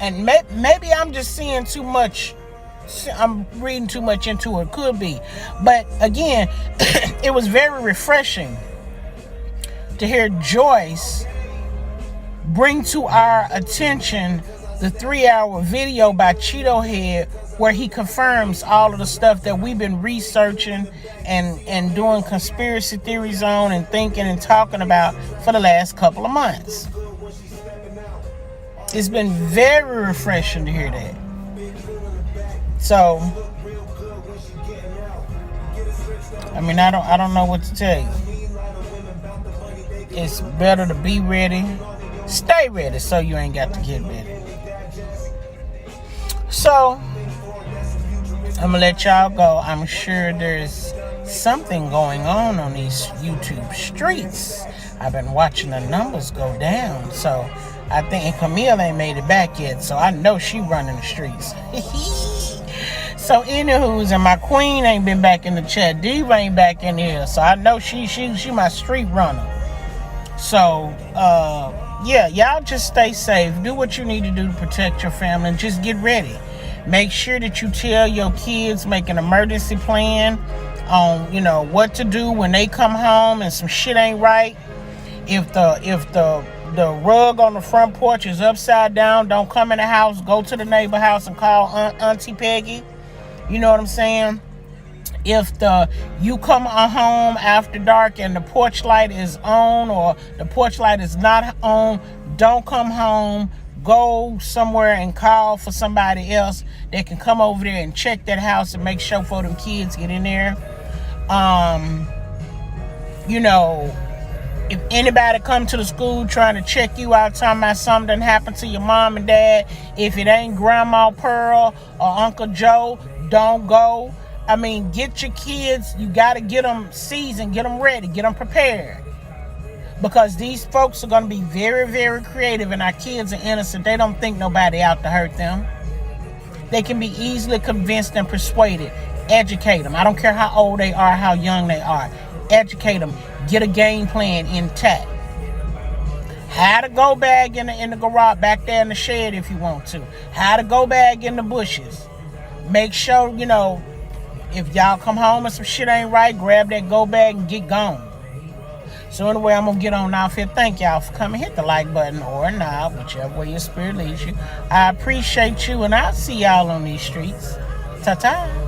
And maybe I'm just seeing too much. I'm reading too much into it. Could be. But again, it was very refreshing to hear Joyce bring to our attention the 3-hour video by Cheeto Head, where he confirms all of the stuff that we've been researching and doing conspiracy theories on and thinking and talking about for the last couple of months. It's been very refreshing to hear that. So, I mean, I don't know what to tell you. It's better to be ready, stay ready, so you ain't got to get ready. So, I'm gonna let y'all go. I'm sure there's something going on these YouTube streets. I've been watching the numbers go down. So, I think, and Camille ain't made it back yet, so I know she running the streets. So, anywho's, and my queen ain't been back in the chat. Diva ain't back in here, so I know she my street runner. So, yeah, y'all just stay safe. Do what you need to do to protect your family, and just get ready. Make sure that you tell your kids, make an emergency plan on, what to do when they come home and some shit ain't right. If the rug on the front porch is upside down, don't come in the house. Go to the neighbor house and call Auntie Peggy. You know what I'm saying? If you come home after dark and the porch light is on or the porch light is not on, don't come home. Go somewhere and call for somebody else that can come over there and check that house and make sure for them kids get in there. If anybody come to the school trying to check you out, talking about something happened to your mom and dad, if it ain't Grandma Pearl or Uncle Joe, don't go. I mean, get your kids, you got to get them seasoned, get them ready, get them prepared. Because these folks are going to be very, very creative, and our kids are innocent. They don't think nobody out to hurt them. They can be easily convinced and persuaded. Educate them. I don't care how old they are, how young they are. Educate them. Get a game plan intact. How to go bag in the garage, back there in the shed if you want to. How to go bag in the bushes. Make sure, if y'all come home and some shit ain't right, grab that go bag and get gone. So anyway, I'm going to get on off here. Thank y'all for coming. Hit the like button or not, whichever way your spirit leads you. I appreciate you, and I'll see y'all on these streets. Ta-ta.